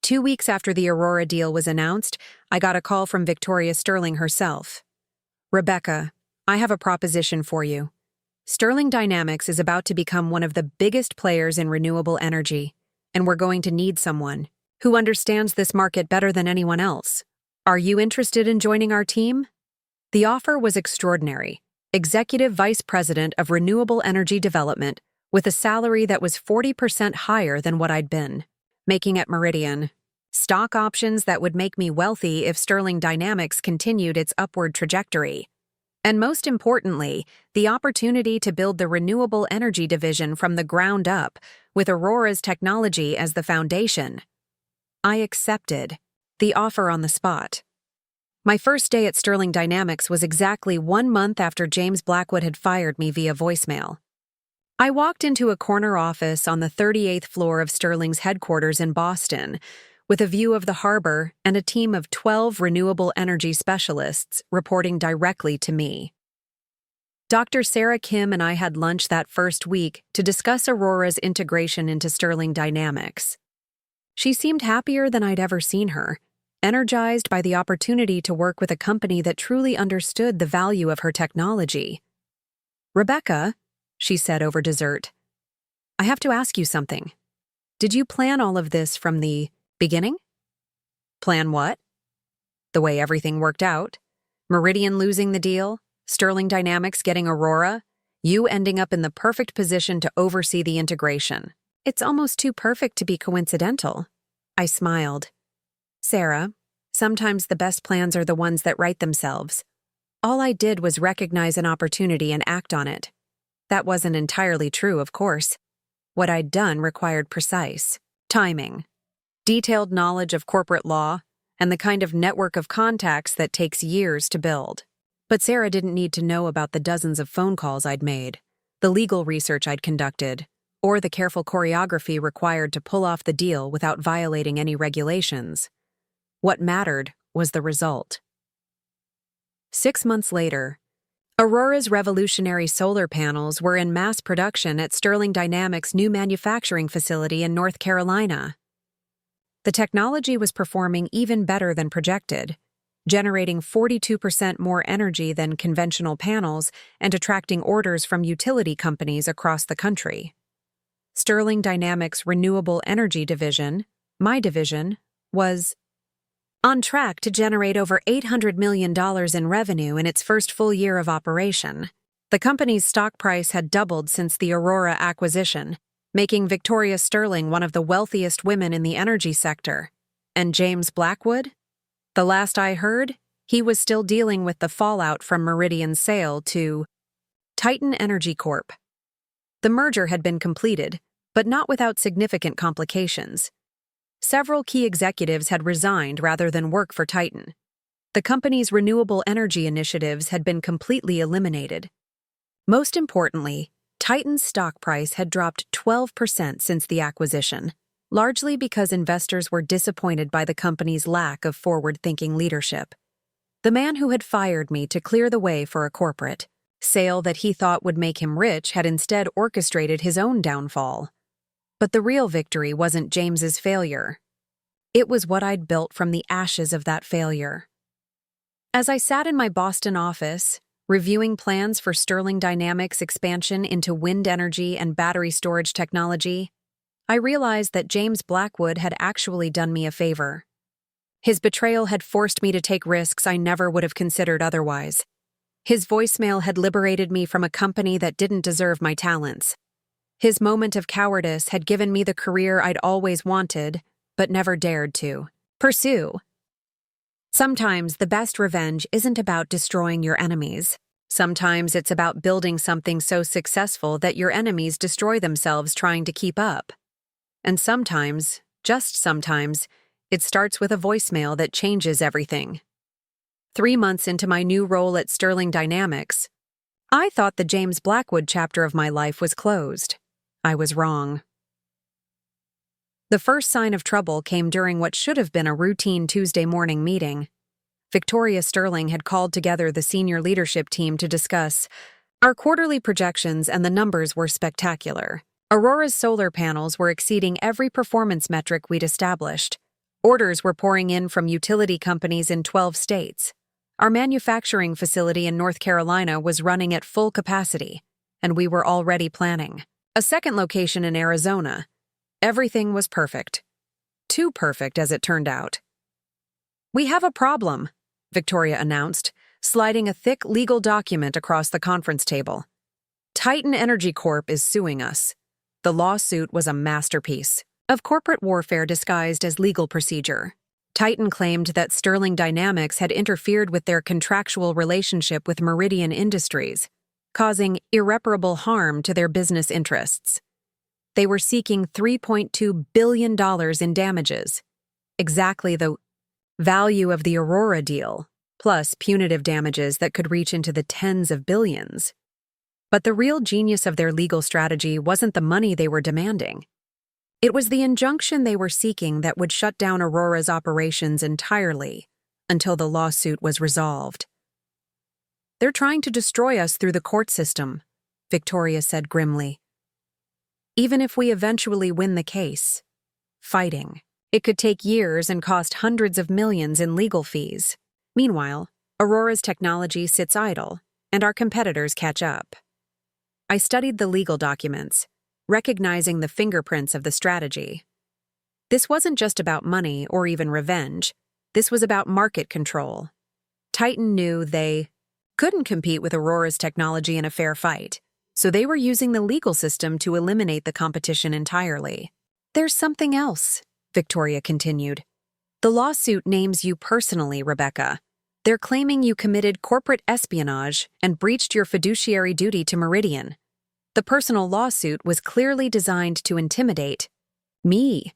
2 weeks after the Aurora deal was announced, I got a call from Victoria Sterling herself. "Rebecca, I have a proposition for you. Sterling Dynamics is about to become one of the biggest players in renewable energy, and we're going to need someone who understands this market better than anyone else. Are you interested in joining our team?" The offer was extraordinary. Executive Vice President of Renewable Energy Development, with a salary that was 40% higher than what I'd been making at Meridian. Stock options that would make me wealthy if Sterling Dynamics continued its upward trajectory. And most importantly, the opportunity to build the renewable energy division from the ground up, with Aurora's technology as the foundation. I accepted the offer on the spot. My first day at Sterling Dynamics was exactly 1 month after James Blackwood had fired me via voicemail. I walked into a corner office on the 38th floor of Sterling's headquarters in Boston, with a view of the harbor and a team of 12 renewable energy specialists reporting directly to me. Dr. Sarah Kim and I had lunch that first week to discuss Aurora's integration into Sterling Dynamics. She seemed happier than I'd ever seen her, energized by the opportunity to work with a company that truly understood the value of her technology. "Rebecca," she said over dessert, "I have to ask you something. Did you plan all of this from the beginning?" "Plan what?" "The way everything worked out. Meridian losing the deal, Sterling Dynamics getting Aurora, you ending up in the perfect position to oversee the integration. It's almost too perfect to be coincidental." I smiled. "Sarah, sometimes the best plans are the ones that write themselves. All I did was recognize an opportunity and act on it. That wasn't entirely true, of course. What I'd done required precise timing, detailed knowledge of corporate law, and the kind of network of contacts that takes years to build. But Sarah didn't need to know about the dozens of phone calls I'd made, the legal research I'd conducted, or the careful choreography required to pull off the deal without violating any regulations. What mattered was the result. 6 months later, Aurora's revolutionary solar panels were in mass production at Sterling Dynamics' new manufacturing facility in North Carolina. The technology was performing even better than projected, generating 42% more energy than conventional panels and attracting orders from utility companies across the country. Sterling Dynamics' Renewable Energy Division, my division, was on track to generate over $800 million in revenue in its first full year of operation. The company's stock price had doubled since the Aurora acquisition, making Victoria Sterling one of the wealthiest women in the energy sector. And James Blackwood? The last I heard, he was still dealing with the fallout from Meridian's sale to Titan Energy Corp. The merger had been completed, but not without significant complications. Several key executives had resigned rather than work for Titan. The company's renewable energy initiatives had been completely eliminated. Most importantly, Titan's stock price had dropped 12% since the acquisition, largely because investors were disappointed by the company's lack of forward-thinking leadership. The man who had fired me to clear the way for a corporate sale that he thought would make him rich had instead orchestrated his own downfall. But the real victory wasn't James's failure. It was what I'd built from the ashes of that failure. As I sat in my Boston office, reviewing plans for Sterling Dynamics' expansion into wind energy and battery storage technology, I realized that James Blackwood had actually done me a favor. His betrayal had forced me to take risks I never would have considered otherwise. His voicemail had liberated me from a company that didn't deserve my talents. His moment of cowardice had given me the career I'd always wanted, but never dared to pursue. Sometimes the best revenge isn't about destroying your enemies. Sometimes it's about building something so successful that your enemies destroy themselves trying to keep up. And sometimes, just sometimes, it starts with a voicemail that changes everything. 3 months into my new role at Sterling Dynamics, I thought the James Blackwood chapter of my life was closed. I was wrong. The first sign of trouble came during what should have been a routine Tuesday morning meeting. Victoria Sterling had called together the senior leadership team to discuss our quarterly projections, and the numbers were spectacular. Aurora's solar panels were exceeding every performance metric we'd established. Orders were pouring in from utility companies in 12 states. Our manufacturing facility in North Carolina was running at full capacity, and we were already planning a second location in Arizona. Everything was perfect. Too perfect, as it turned out. "We have a problem," Victoria announced, sliding a thick legal document across the conference table. "Titan Energy Corp is suing us." The lawsuit was a masterpiece of corporate warfare disguised as legal procedure. Titan claimed that Sterling Dynamics had interfered with their contractual relationship with Meridian Industries, causing irreparable harm to their business interests. They were seeking $3.2 billion in damages, exactly the value of the Aurora deal, plus punitive damages that could reach into the tens of billions. But the real genius of their legal strategy wasn't the money they were demanding. It was the injunction they were seeking that would shut down Aurora's operations entirely until the lawsuit was resolved. "They're trying to destroy us through the court system," Victoria said grimly. "Even if we eventually win the case, fighting, it could take years and cost hundreds of millions in legal fees. Meanwhile, Aurora's technology sits idle, and our competitors catch up." I studied the legal documents, recognizing the fingerprints of the strategy. This wasn't just about money or even revenge. This was about market control. Titan knew they couldn't compete with Aurora's technology in a fair fight, so they were using the legal system to eliminate the competition entirely. "There's something else," Victoria continued. "The lawsuit names you personally, Rebecca. They're claiming you committed corporate espionage and breached your fiduciary duty to Meridian. The personal lawsuit was clearly designed to intimidate me.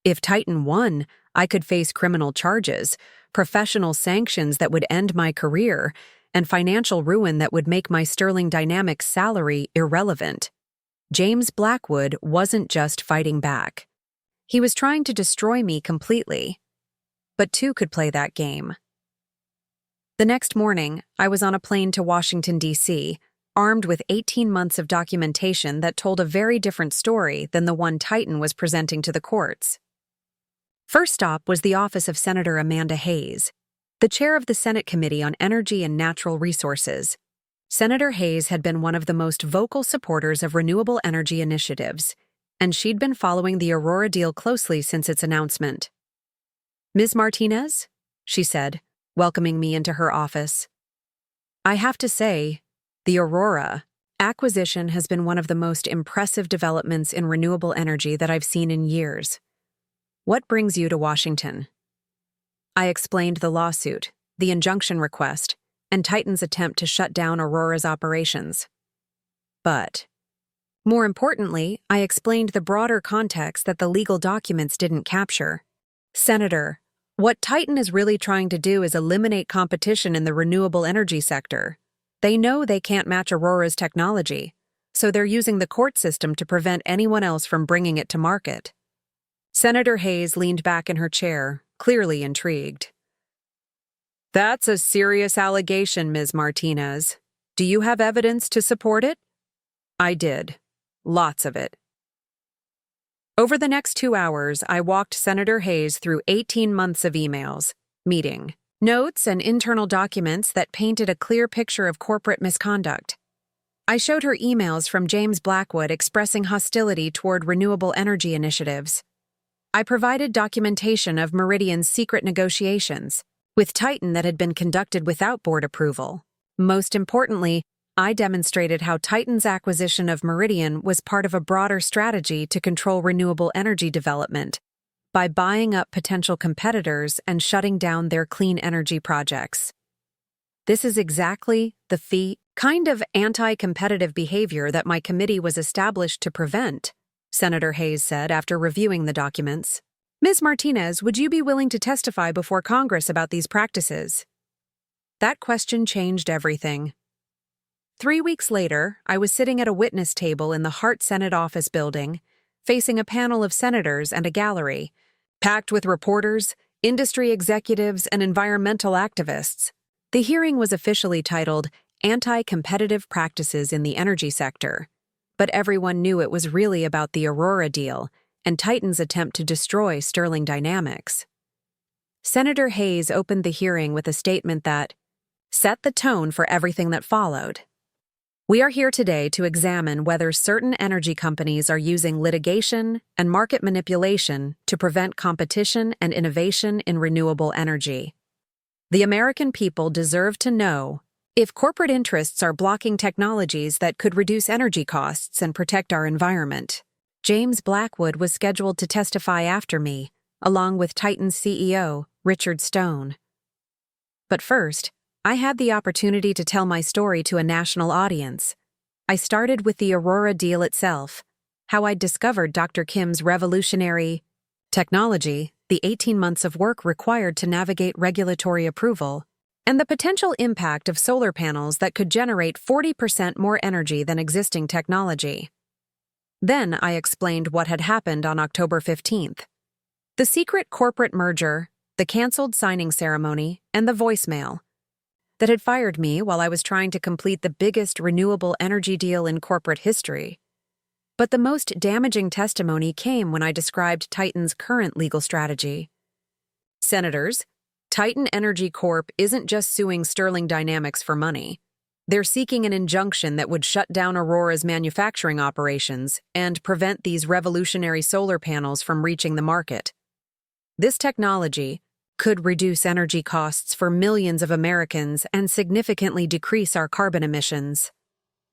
If Titan won, I could face criminal charges, professional sanctions that would end my career, and financial ruin that would make my Sterling Dynamics salary irrelevant." James Blackwood wasn't just fighting back. He was trying to destroy me completely. But two could play that game. The next morning, I was on a plane to Washington, D.C., armed with 18 months of documentation that told a very different story than the one Titan was presenting to the courts. First stop was the office of Senator Amanda Hayes, the chair of the Senate Committee on Energy and Natural Resources. Senator Hayes had been one of the most vocal supporters of renewable energy initiatives, and she'd been following the Aurora deal closely since its announcement. "Ms. Martinez," she said, welcoming me into her office. "I have to say, the Aurora acquisition has been one of the most impressive developments in renewable energy that I've seen in years. What brings you to Washington?" I explained the lawsuit, the injunction request, and Titan's attempt to shut down Aurora's operations. But, more importantly, I explained the broader context that the legal documents didn't capture. "Senator, what Titan is really trying to do is eliminate competition in the renewable energy sector. They know they can't match Aurora's technology, so they're using the court system to prevent anyone else from bringing it to market." Senator Hayes leaned back in her chair, clearly intrigued. "That's a serious allegation, Ms. Martinez. Do you have evidence to support it?" I did. Lots of it. Over the next 2 hours, I walked Senator Hayes through 18 months of emails, meeting, notes, and internal documents that painted a clear picture of corporate misconduct. I showed her emails from James Blackwood expressing hostility toward renewable energy initiatives. I provided documentation of Meridian's secret negotiations with Titan that had been conducted without board approval. Most importantly, I demonstrated how Titan's acquisition of Meridian was part of a broader strategy to control renewable energy development by buying up potential competitors and shutting down their clean energy projects. This is exactly the kind of anti-competitive behavior that my committee was established to prevent, Senator Hayes said after reviewing the documents. Ms. Martinez, would you be willing to testify before Congress about these practices? That question changed everything. 3 weeks later, I was sitting at a witness table in the Hart Senate office building, facing a panel of senators and a gallery, packed with reporters, industry executives, and environmental activists. The hearing was officially titled Anti-Competitive Practices in the Energy Sector, but everyone knew it was really about the Aurora deal and Titan's attempt to destroy Sterling Dynamics. Senator Hayes opened the hearing with a statement that set the tone for everything that followed. We are here today to examine whether certain energy companies are using litigation and market manipulation to prevent competition and innovation in renewable energy. The American people deserve to know if corporate interests are blocking technologies that could reduce energy costs and protect our environment. James Blackwood was scheduled to testify after me, along with Titan's CEO, Richard Stone. But first, I had the opportunity to tell my story to a national audience. I started with the Aurora deal itself, how I'd discovered Dr. Kim's revolutionary technology, the 18 months of work required to navigate regulatory approval, and the potential impact of solar panels that could generate 40% more energy than existing technology. Then I explained what had happened on October 15th. The secret corporate merger, the canceled signing ceremony, and the voicemail that had fired me while I was trying to complete the biggest renewable energy deal in corporate history. But the most damaging testimony came when I described Titan's current legal strategy. Senators, Titan Energy Corp isn't just suing Sterling Dynamics for money. They're seeking an injunction that would shut down Aurora's manufacturing operations and prevent these revolutionary solar panels from reaching the market. This technology could reduce energy costs for millions of Americans and significantly decrease our carbon emissions.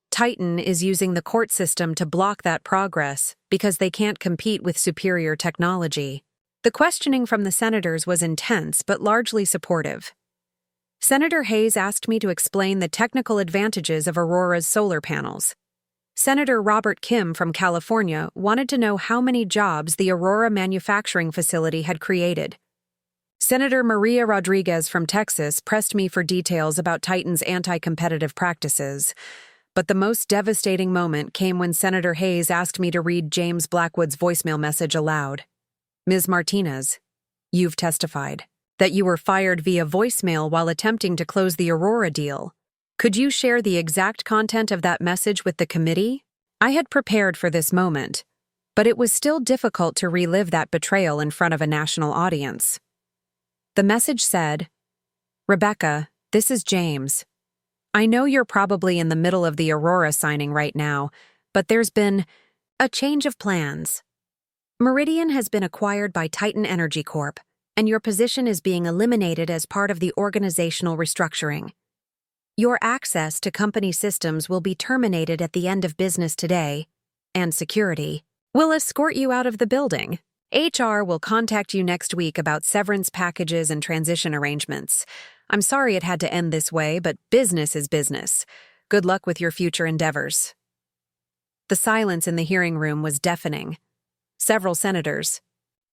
Titan is using the court system to block that progress because they can't compete with superior technology. The questioning from the senators was intense but largely supportive. Senator Hayes asked me to explain the technical advantages of Aurora's solar panels. Senator Robert Kim from California wanted to know how many jobs the Aurora manufacturing facility had created. Senator Maria Rodriguez from Texas pressed me for details about Titan's anti-competitive practices, but the most devastating moment came when Senator Hayes asked me to read James Blackwood's voicemail message aloud. Ms. Martinez, you've testified that you were fired via voicemail while attempting to close the Aurora deal. Could you share the exact content of that message with the committee? I had prepared for this moment, but it was still difficult to relive that betrayal in front of a national audience. The message said, "Rebecca, this is James. I know you're probably in the middle of the Aurora signing right now, but there's been a change of plans. Meridian has been acquired by Titan Energy Corp., and your position is being eliminated as part of the organizational restructuring. Your access to company systems will be terminated at the end of business today, and security will escort you out of the building. HR will contact you next week about severance packages and transition arrangements. I'm sorry it had to end this way, but business is business. Good luck with your future endeavors." The silence in the hearing room was deafening. Several senators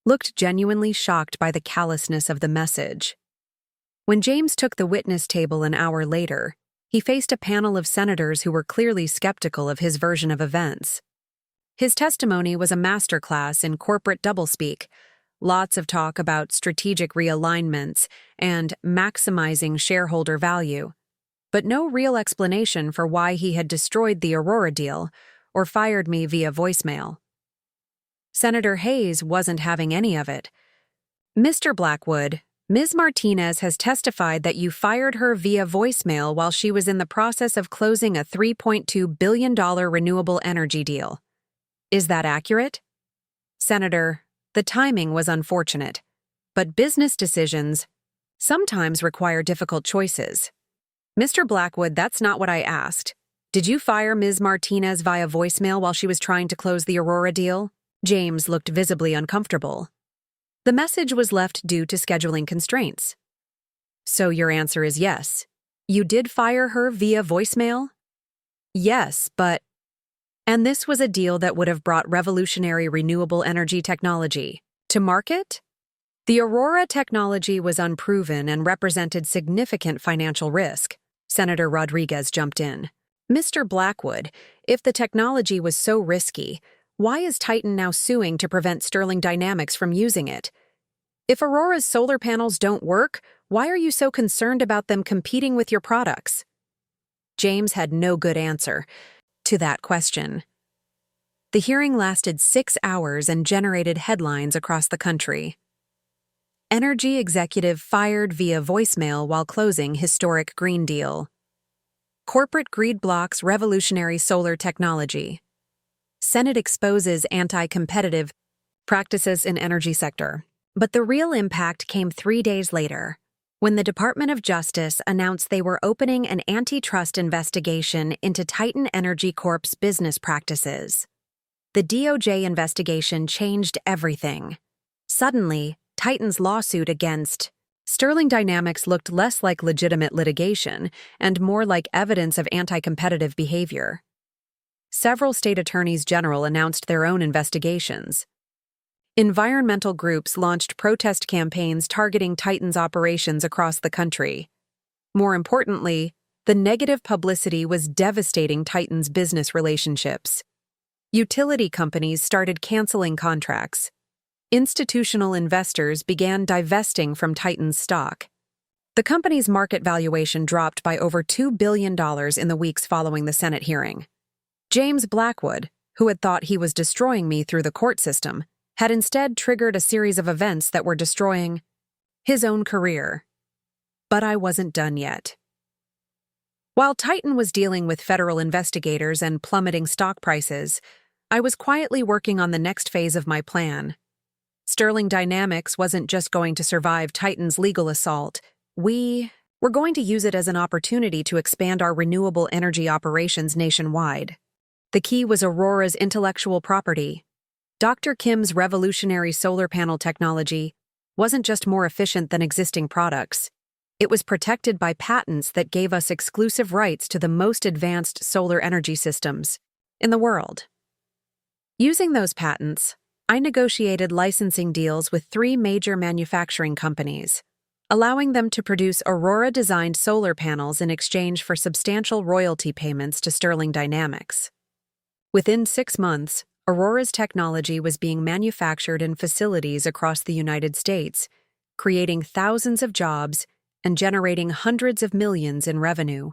looked genuinely shocked by the callousness of the message. When James took the witness table an hour later, he faced a panel of senators who were clearly skeptical of his version of events. His testimony was a masterclass in corporate doublespeak, lots of talk about strategic realignments and maximizing shareholder value, but no real explanation for why he had destroyed the Aurora deal or fired me via voicemail. Senator Hayes wasn't having any of it. "Mr. Blackwood, Ms. Martinez has testified that you fired her via voicemail while she was in the process of closing a $3.2 billion renewable energy deal. Is that accurate? Senator, the timing was unfortunate, but business decisions sometimes require difficult choices. Mr. Blackwood, that's not what I asked. Did you fire Ms. Martinez via voicemail while she was trying to close the Aurora deal? James looked visibly uncomfortable. The message was left due to scheduling constraints. So your answer is yes. You did fire her via voicemail? Yes, but... And this was a deal that would have brought revolutionary renewable energy technology to market? The Aurora technology was unproven and represented significant financial risk. Senator Rodriguez jumped in. Mr. Blackwood, if the technology was so risky, why is Titan now suing to prevent Sterling Dynamics from using it? If Aurora's solar panels don't work, why are you so concerned about them competing with your products? James had no good answer to that question. The hearing lasted 6 hours and generated headlines across the country. Energy executive fired via voicemail while closing historic green deal. Corporate greed blocks revolutionary solar technology. Senate exposes anti-competitive practices in energy sector. But the real impact came 3 days later, when the Department of Justice announced they were opening an antitrust investigation into Titan Energy Corp's business practices. The DOJ investigation changed everything. Suddenly, Titan's lawsuit against Sterling Dynamics looked less like legitimate litigation and more like evidence of anti-competitive behavior. Several state attorneys general announced their own investigations. Environmental groups launched protest campaigns targeting Titan's operations across the country. More importantly, the negative publicity was devastating Titan's business relationships. Utility companies started canceling contracts. Institutional investors began divesting from Titan's stock. The company's market valuation dropped by over $2 billion in the weeks following the Senate hearing. James Blackwood, who had thought he was destroying me through the court system, had instead triggered a series of events that were destroying his own career. But I wasn't done yet. While Titan was dealing with federal investigators and plummeting stock prices, I was quietly working on the next phase of my plan. Sterling Dynamics wasn't just going to survive Titan's legal assault. We were going to use it as an opportunity to expand our renewable energy operations nationwide. The key was Aurora's intellectual property. Dr. Kim's revolutionary solar panel technology wasn't just more efficient than existing products. It was protected by patents that gave us exclusive rights to the most advanced solar energy systems in the world. Using those patents, I negotiated licensing deals with 3 major manufacturing companies, allowing them to produce Aurora-designed solar panels in exchange for substantial royalty payments to Sterling Dynamics. Within 6 months, Aurora's technology was being manufactured in facilities across the United States, creating thousands of jobs and generating hundreds of millions in revenue.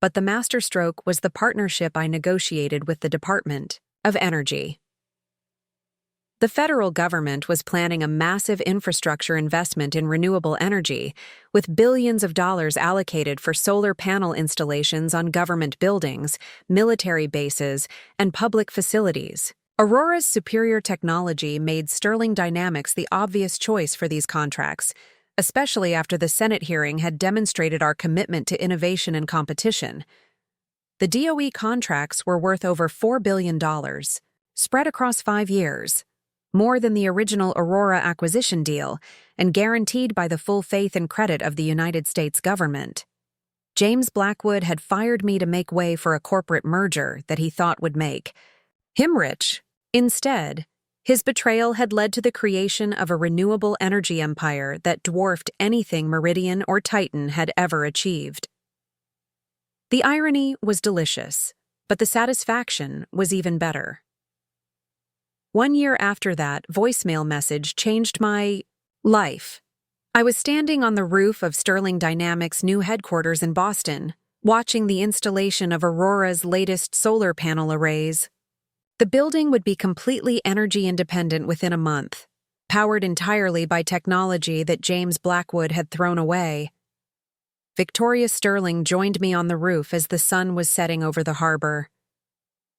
But the masterstroke was the partnership I negotiated with the Department of Energy. The federal government was planning a massive infrastructure investment in renewable energy, with billions of dollars allocated for solar panel installations on government buildings, military bases, and public facilities. Aurora's superior technology made Sterling Dynamics the obvious choice for these contracts, especially after the Senate hearing had demonstrated our commitment to innovation and competition. The DOE contracts were worth over $4 billion, spread across 5 years. More than the original Aurora acquisition deal, and guaranteed by the full faith and credit of the United States government. James Blackwood had fired me to make way for a corporate merger that he thought would make him rich. Instead, his betrayal had led to the creation of a renewable energy empire that dwarfed anything Meridian or Titan had ever achieved. The irony was delicious, but the satisfaction was even better. 1 year after that voicemail message changed my life. I was standing on the roof of Sterling Dynamics' new headquarters in Boston, watching the installation of Aurora's latest solar panel arrays. The building would be completely energy independent within a month. powered entirely by technology that James Blackwood had thrown away. Victoria Sterling joined me on the roof as the sun was setting over the harbor.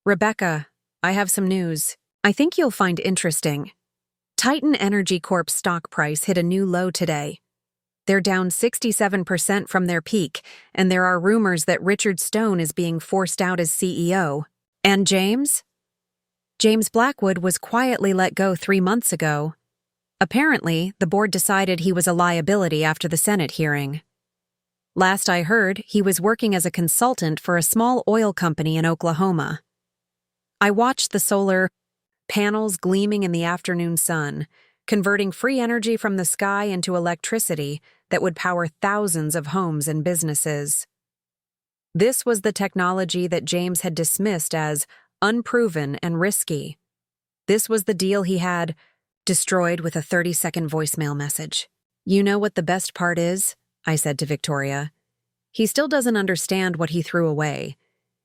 "Rebecca, I have some news. I think you'll find interesting. Titan Energy Corp's stock price hit a new low today. They're down 67% from their peak, and there are rumors that Richard Stone is being forced out as CEO. And James? James Blackwood was quietly let go 3 months ago. Apparently, the board decided he was a liability after the Senate hearing. Last I heard, he was working as a consultant for a small oil company in Oklahoma. I watched the solar panels gleaming in the afternoon sun, converting free energy from the sky into electricity that would power thousands of homes and businesses. This was the technology that James had dismissed as unproven and risky. This was the deal he had destroyed with a 30-second voicemail message. "You know what the best part is?" I said to Victoria. "He still doesn't understand what he threw away.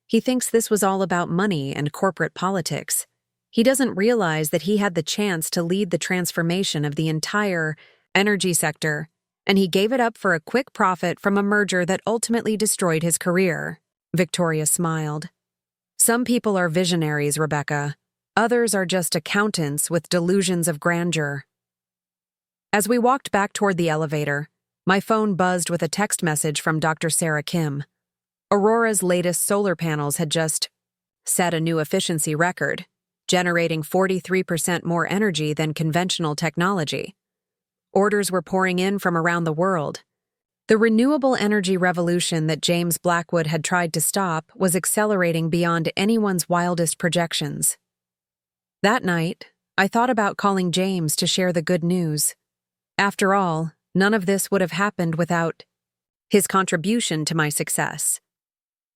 He thinks this was all about money and corporate politics. He doesn't realize that he had the chance to lead the transformation of the entire energy sector, and he gave it up for a quick profit from a merger that ultimately destroyed his career." Victoria smiled. "Some people are visionaries, Rebecca. Others are just accountants with delusions of grandeur." As we walked back toward the elevator, my phone buzzed with a text message from Dr. Sarah Kim. Aurora's latest solar panels had just set a new efficiency record, generating 43% more energy than conventional technology. Orders were pouring in from around the world. The renewable energy revolution that James Blackwood had tried to stop was accelerating beyond anyone's wildest projections. That night, I thought about calling James to share the good news. After all, none of this would have happened without his contribution to my success.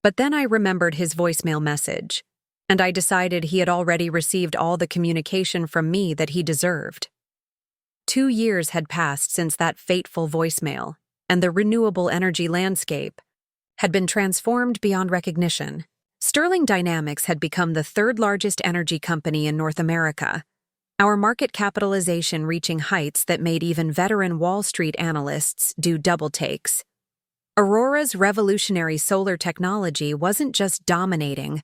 But then I remembered his voicemail message, and I decided he had already received all the communication from me that he deserved. 2 years had passed since that fateful voicemail, and the renewable energy landscape had been transformed beyond recognition. Sterling Dynamics had become the third largest energy company in North America, our market capitalization reaching heights that made even veteran Wall Street analysts do double takes. Aurora's revolutionary solar technology wasn't just dominating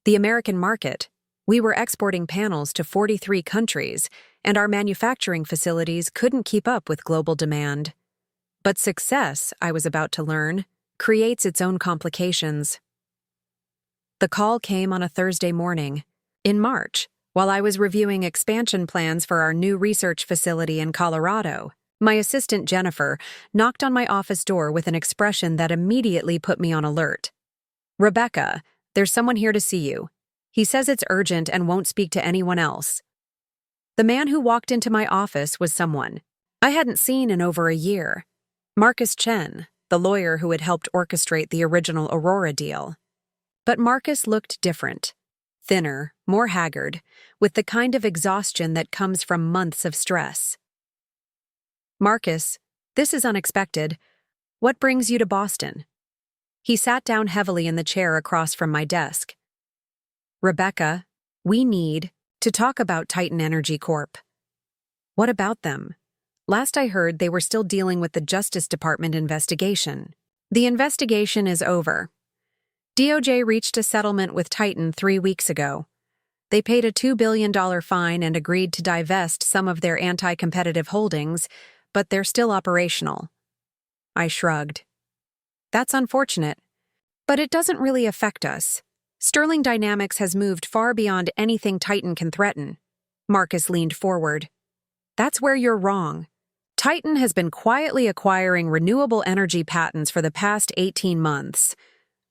the American market. We were exporting panels to 43 countries, and our manufacturing facilities couldn't keep up with global demand. But success, I was about to learn, creates its own complications. The call came on a Thursday morning, in March, while I was reviewing expansion plans for our new research facility in Colorado. My assistant Jennifer knocked on my office door with an expression that immediately put me on alert. "Rebecca, there's someone here to see you. He says it's urgent and won't speak to anyone else." The man who walked into my office was someone I hadn't seen in over a year. Marcus Chen, the lawyer who had helped orchestrate the original Aurora deal. But Marcus looked different. Thinner, more haggard, with the kind of exhaustion that comes from months of stress. "Marcus, this is unexpected. What brings you to Boston?" He sat down heavily in the chair across from my desk. "Rebecca, we need to talk about Titan Energy Corp." "What about them?" "Last I heard, they were still dealing with the Justice Department investigation." "The investigation is over. DOJ reached a settlement with Titan 3 weeks ago. They paid a $2 billion fine and agreed to divest some of their anti-competitive holdings, but they're still operational." I shrugged. "That's unfortunate, but it doesn't really affect us. Sterling Dynamics has moved far beyond anything Titan can threaten." Marcus leaned forward. "That's where you're wrong. Titan has been quietly acquiring renewable energy patents for the past 18 months.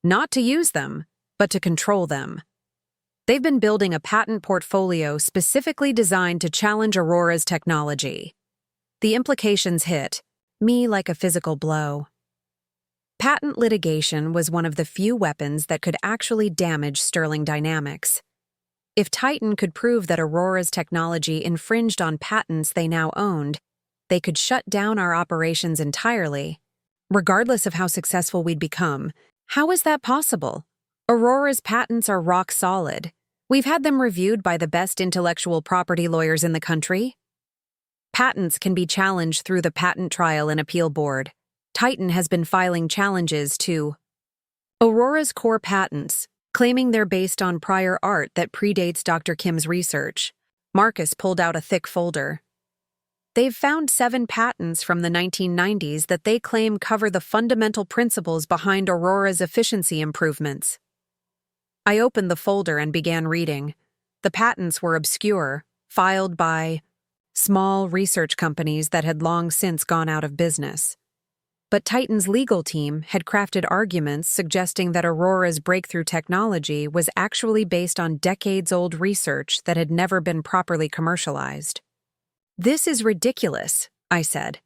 Not to use them, but to control them. They've been building a patent portfolio specifically designed to challenge Aurora's technology." The implications hit me like a physical blow. Patent litigation was one of the few weapons that could actually damage Sterling Dynamics. If Titan could prove that Aurora's technology infringed on patents they now owned, they could shut down our operations entirely. Regardless of how successful we'd become, how is that possible? Aurora's patents are rock solid. We've had them reviewed by the best intellectual property lawyers in the country. Patents can be challenged through the Patent Trial and Appeal Board. Titan has been filing challenges to Aurora's core patents, claiming they're based on prior art that predates Dr. Kim's research. Marcus pulled out a thick folder. They've found 7 patents from the 1990s that they claim cover the fundamental principles behind Aurora's efficiency improvements. I opened the folder and began reading. The patents were obscure, filed by small research companies that had long since gone out of business. But Titan's legal team had crafted arguments suggesting that Aurora's breakthrough technology was actually based on decades-old research that had never been properly commercialized. "This is ridiculous," I said.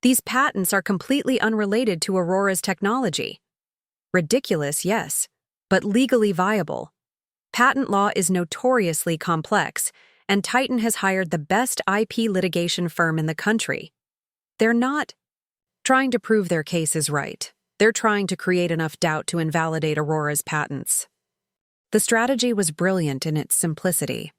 "These patents are completely unrelated to Aurora's technology." "Ridiculous, yes, but legally viable. Patent law is notoriously complex, and Titan has hired the best IP litigation firm in the country. They're not trying to prove their case is right. They're trying to create enough doubt to invalidate Aurora's patents." The strategy was brilliant in its simplicity.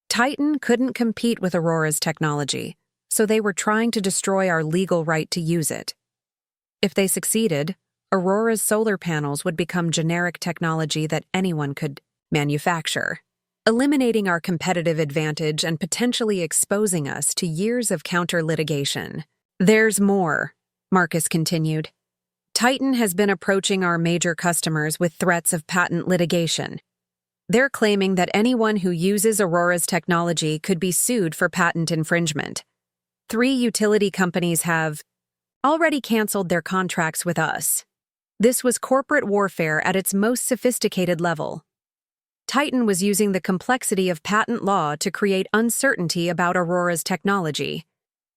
Titan couldn't compete with Aurora's technology, so they were trying to destroy our legal right to use it. If they succeeded, Aurora's solar panels would become generic technology that anyone could manufacture, eliminating our competitive advantage and potentially exposing us to years of counter-litigation. "There's more," Marcus continued. "Titan has been approaching our major customers with threats of patent litigation. They're claiming that anyone who uses Aurora's technology could be sued for patent infringement. 3 utility companies have already canceled their contracts with us. This was corporate warfare at its most sophisticated level. Titan was using the complexity of patent law to create uncertainty about Aurora's technology,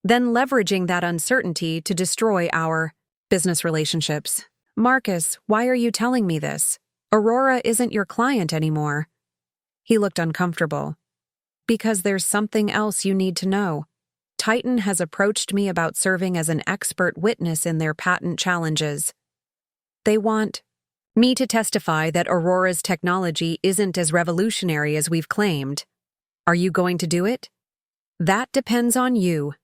then leveraging that uncertainty to destroy our business relationships." "Marcus, why are you telling me this? Aurora isn't your client anymore." He looked uncomfortable. "Because there's something else you need to know. Titan has approached me about serving as an expert witness in their patent challenges. They want me to testify that Aurora's technology isn't as revolutionary as we've claimed. Are you going to do it?" "That depends on you."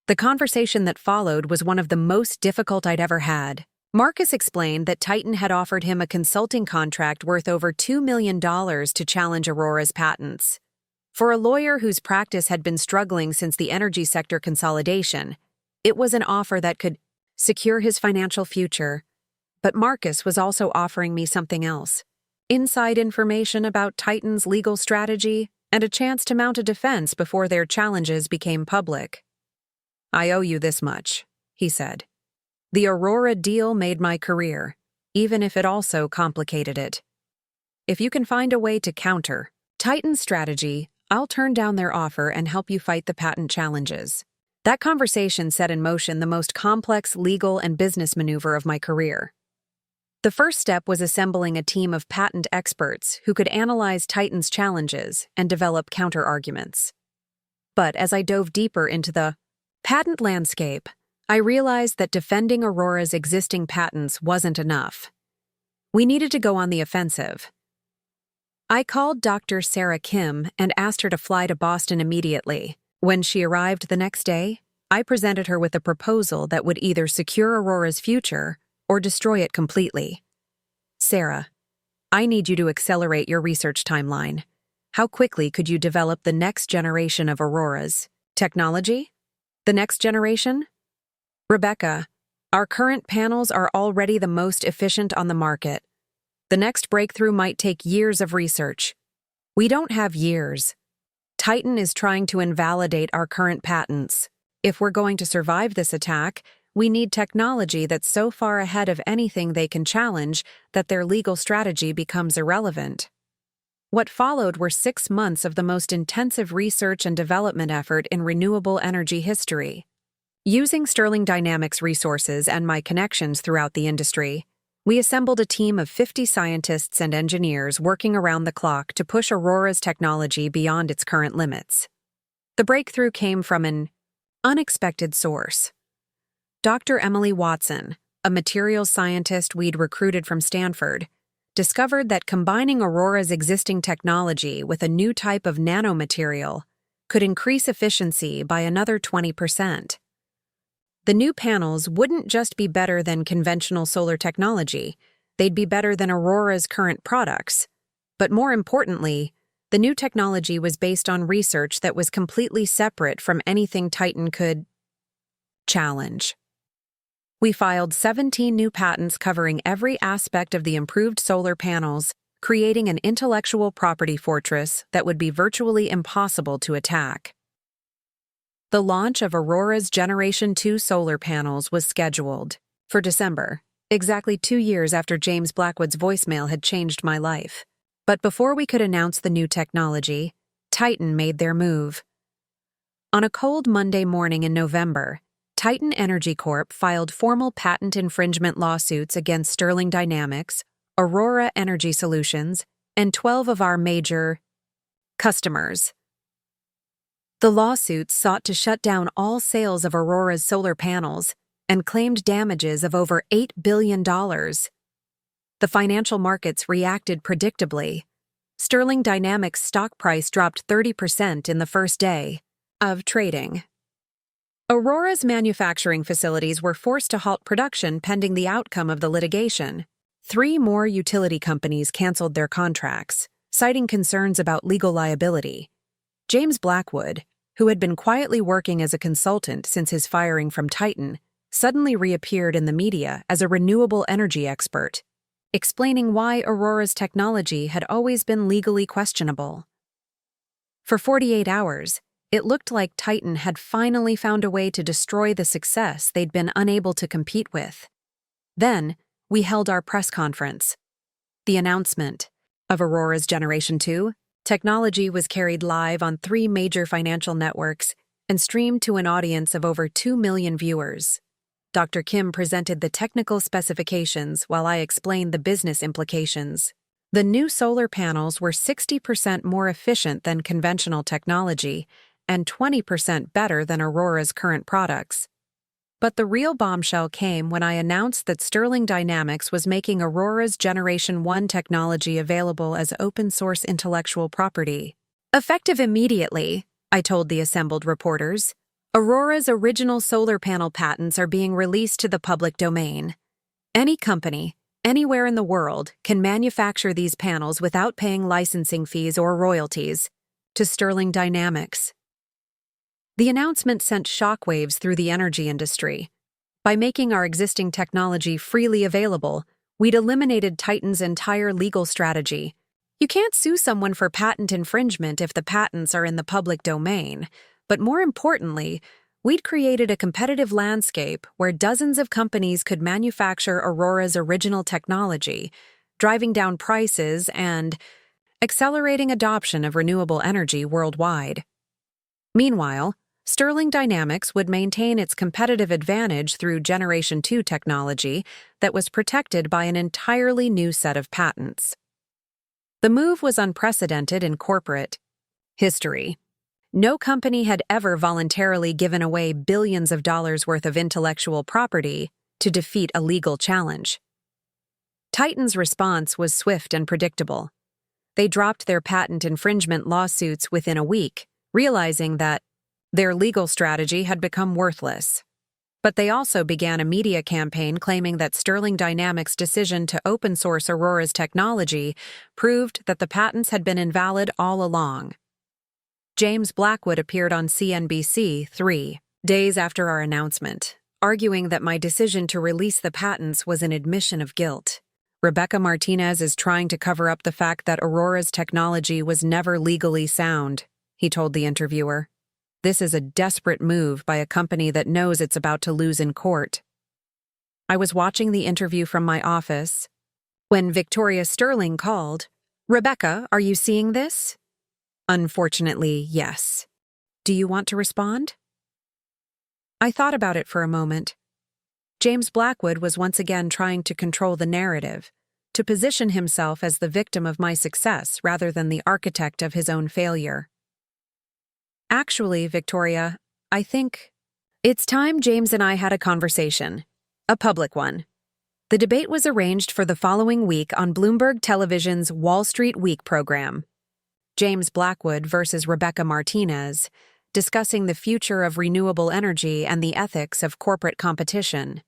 The conversation that followed was one of the most difficult I'd ever had. Marcus explained that Titan had offered him a consulting contract worth over $2 million to challenge Aurora's patents. For a lawyer whose practice had been struggling since the energy sector consolidation, it was an offer that could secure his financial future. But Marcus was also offering me something else: inside information about Titan's legal strategy and a chance to mount a defense before their challenges became public. "I owe you this much," he said. "The Aurora deal made my career, even if it also complicated it. If you can find a way to counter Titan's strategy, I'll turn down their offer and help you fight the patent challenges." That conversation set in motion the most complex legal and business maneuver of my career. The first step was assembling a team of patent experts who could analyze Titan's challenges and develop counter-arguments. But as I dove deeper into the patent landscape, I realized that defending Aurora's existing patents wasn't enough. We needed to go on the offensive. I called Dr. Sarah Kim and asked her to fly to Boston immediately. When she arrived the next day, I presented her with a proposal that would either secure Aurora's future or destroy it completely. "Sarah, I need you to accelerate your research timeline. How quickly could you develop the next generation of Aurora's technology? The next generation? Rebecca, our current panels are already the most efficient on the market. The next breakthrough might take years of research. We don't have years. Titan is trying to invalidate our current patents. If we're going to survive this attack, we need technology that's so far ahead of anything they can challenge that their legal strategy becomes irrelevant." What followed were 6 months of the most intensive research and development effort in renewable energy history. Using Sterling Dynamics resources and my connections throughout the industry, we assembled a team of 50 scientists and engineers working around the clock to push Aurora's technology beyond its current limits. The breakthrough came from an unexpected source. Dr. Emily Watson, a materials scientist we'd recruited from Stanford, discovered that combining Aurora's existing technology with a new type of nanomaterial could increase efficiency by another 20%. The new panels wouldn't just be better than conventional solar technology, they'd be better than Aurora's current products. But more importantly, the new technology was based on research that was completely separate from anything Titan could challenge. We filed 17 new patents covering every aspect of the improved solar panels, creating an intellectual property fortress that would be virtually impossible to attack. The launch of Aurora's Generation 2 solar panels was scheduled for December, exactly 2 years after James Blackwood's voicemail had changed my life. But before we could announce the new technology, Titan made their move. On a cold Monday morning in November, Titan Energy Corp filed formal patent infringement lawsuits against Sterling Dynamics, Aurora Energy Solutions, and 12 of our major customers. The lawsuits sought to shut down all sales of Aurora's solar panels and claimed damages of over $8 billion. The financial markets reacted predictably. Sterling Dynamics' stock price dropped 30% in the first day of trading. Aurora's manufacturing facilities were forced to halt production pending the outcome of the litigation. 3 more utility companies canceled their contracts, citing concerns about legal liability. James Blackwood, who had been quietly working as a consultant since his firing from Titan, suddenly reappeared in the media as a renewable energy expert, explaining why Aurora's technology had always been legally questionable. For 48 hours, it looked like Titan had finally found a way to destroy the success they'd been unable to compete with. Then, we held our press conference. The announcement of Aurora's Generation 2 technology was carried live on 3 major financial networks and streamed to an audience of over 2 million viewers. Dr. Kim presented the technical specifications while I explained the business implications. The new solar panels were 60% more efficient than conventional technology and 20% better than Aurora's current products. But the real bombshell came when I announced that Sterling Dynamics was making Aurora's Generation 1 technology available as open-source intellectual property. Effective immediately, I told the assembled reporters, Aurora's original solar panel patents are being released to the public domain. Any company, anywhere in the world, can manufacture these panels without paying licensing fees or royalties to Sterling Dynamics. The announcement sent shockwaves through the energy industry. By making our existing technology freely available, we'd eliminated Titan's entire legal strategy. You can't sue someone for patent infringement if the patents are in the public domain, but more importantly, we'd created a competitive landscape where dozens of companies could manufacture Aurora's original technology, driving down prices and accelerating adoption of renewable energy worldwide. Meanwhile, Sterling Dynamics would maintain its competitive advantage through Generation 2 technology that was protected by an entirely new set of patents. The move was unprecedented in corporate history. No company had ever voluntarily given away billions of dollars worth of intellectual property to defeat a legal challenge. Titan's response was swift and predictable. They dropped their patent infringement lawsuits within a week, realizing that their legal strategy had become worthless. But they also began a media campaign claiming that Sterling Dynamics' decision to open-source Aurora's technology proved that the patents had been invalid all along. James Blackwood appeared on CNBC 3 days after our announcement, arguing that my decision to release the patents was an admission of guilt. Rebecca Martinez is trying to cover up the fact that Aurora's technology was never legally sound, he told the interviewer. This is a desperate move by a company that knows it's about to lose in court. I was watching the interview from my office when Victoria Sterling called. Rebecca, are you seeing this? Unfortunately, yes. Do you want to respond? I thought about it for a moment. James Blackwood was once again trying to control the narrative, to position himself as the victim of my success rather than the architect of his own failure. Actually, Victoria, I think it's time James and I had a conversation, a public one. The debate was arranged for the following week on Bloomberg Television's Wall Street Week program. James Blackwood versus Rebecca Martinez, discussing the future of renewable energy and the ethics of corporate competition.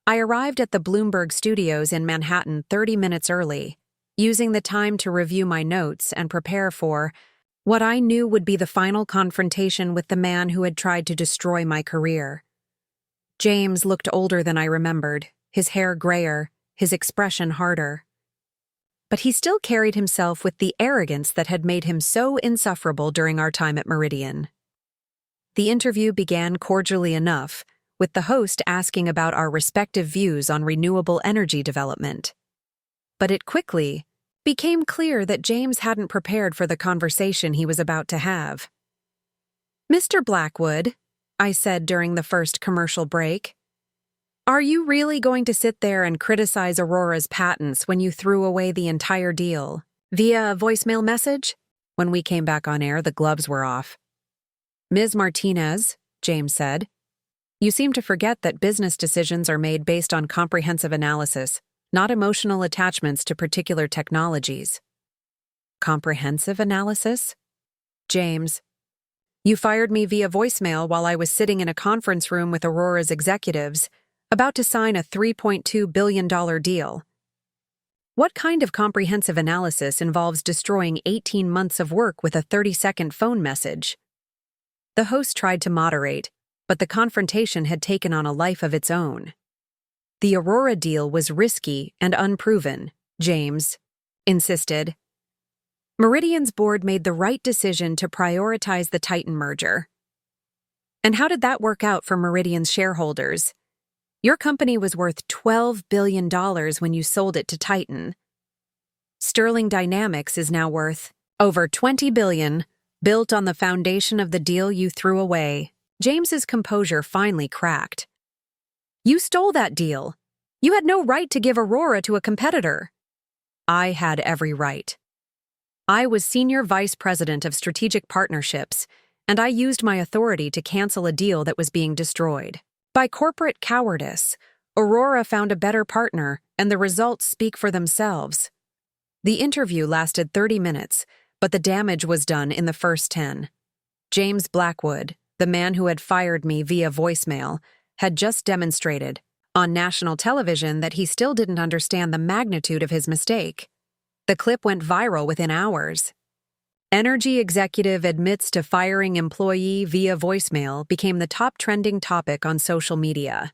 I arrived at the Bloomberg Studios in Manhattan 30 minutes early, using the time to review my notes and prepare for what I knew would be the final confrontation with the man who had tried to destroy my career. James looked older than I remembered, his hair grayer, his expression harder. But he still carried himself with the arrogance that had made him so insufferable during our time at Meridian. The interview began cordially enough, with the host asking about our respective views on renewable energy development. But it quickly became clear that James hadn't prepared for the conversation he was about to have. "Mr. Blackwood," I said during the first commercial break, "are you really going to sit there and criticize Aurora's patents when you threw away the entire deal via a voicemail message?" When we came back on air, the gloves were off. "Ms. Martinez," James said, "you seem to forget that business decisions are made based on comprehensive analysis, not emotional attachments to particular technologies." "Comprehensive analysis?" "James, you fired me via voicemail while I was sitting in a conference room with Aurora's executives, about to sign a $3.2 billion deal. What kind of comprehensive analysis involves destroying 18 months of work with a 30-second phone message?" The host tried to moderate, but the confrontation had taken on a life of its own. "The Aurora deal was risky and unproven," James insisted. "Meridian's board made the right decision to prioritize the Titan merger." "And how did that work out for Meridian's shareholders? Your company was worth $12 billion when you sold it to Titan. Sterling Dynamics is now worth over $20 billion, built on the foundation of the deal you threw away." James's composure finally cracked. "You stole that deal. You had no right to give Aurora to a competitor." "I had every right. I was Senior Vice President of Strategic Partnerships, and I used my authority to cancel a deal that was being destroyed. By corporate cowardice, Aurora found a better partner, and the results speak for themselves." The interview lasted 30 minutes, but the damage was done in the first 10. James Blackwood, the man who had fired me via voicemail, had just demonstrated on national television that he still didn't understand the magnitude of his mistake. The clip went viral within hours. "Energy executive admits to firing employee via voicemail" became the top trending topic on social media.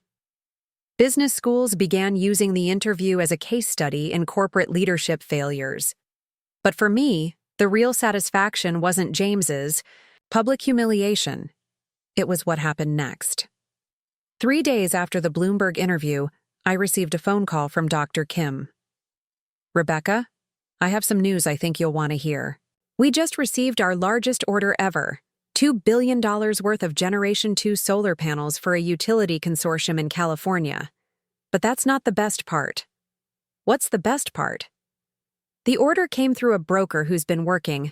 Business schools began using the interview as a case study in corporate leadership failures. But for me, the real satisfaction wasn't James's public humiliation. It was what happened next. 3 days after the Bloomberg interview, I received a phone call from Dr. Kim. "Rebecca, I have some news I think you'll want to hear. We just received our largest order ever, $2 billion worth of Generation 2 solar panels for a utility consortium in California. But that's not the best part." "What's the best part?" "The order came through a broker who's been working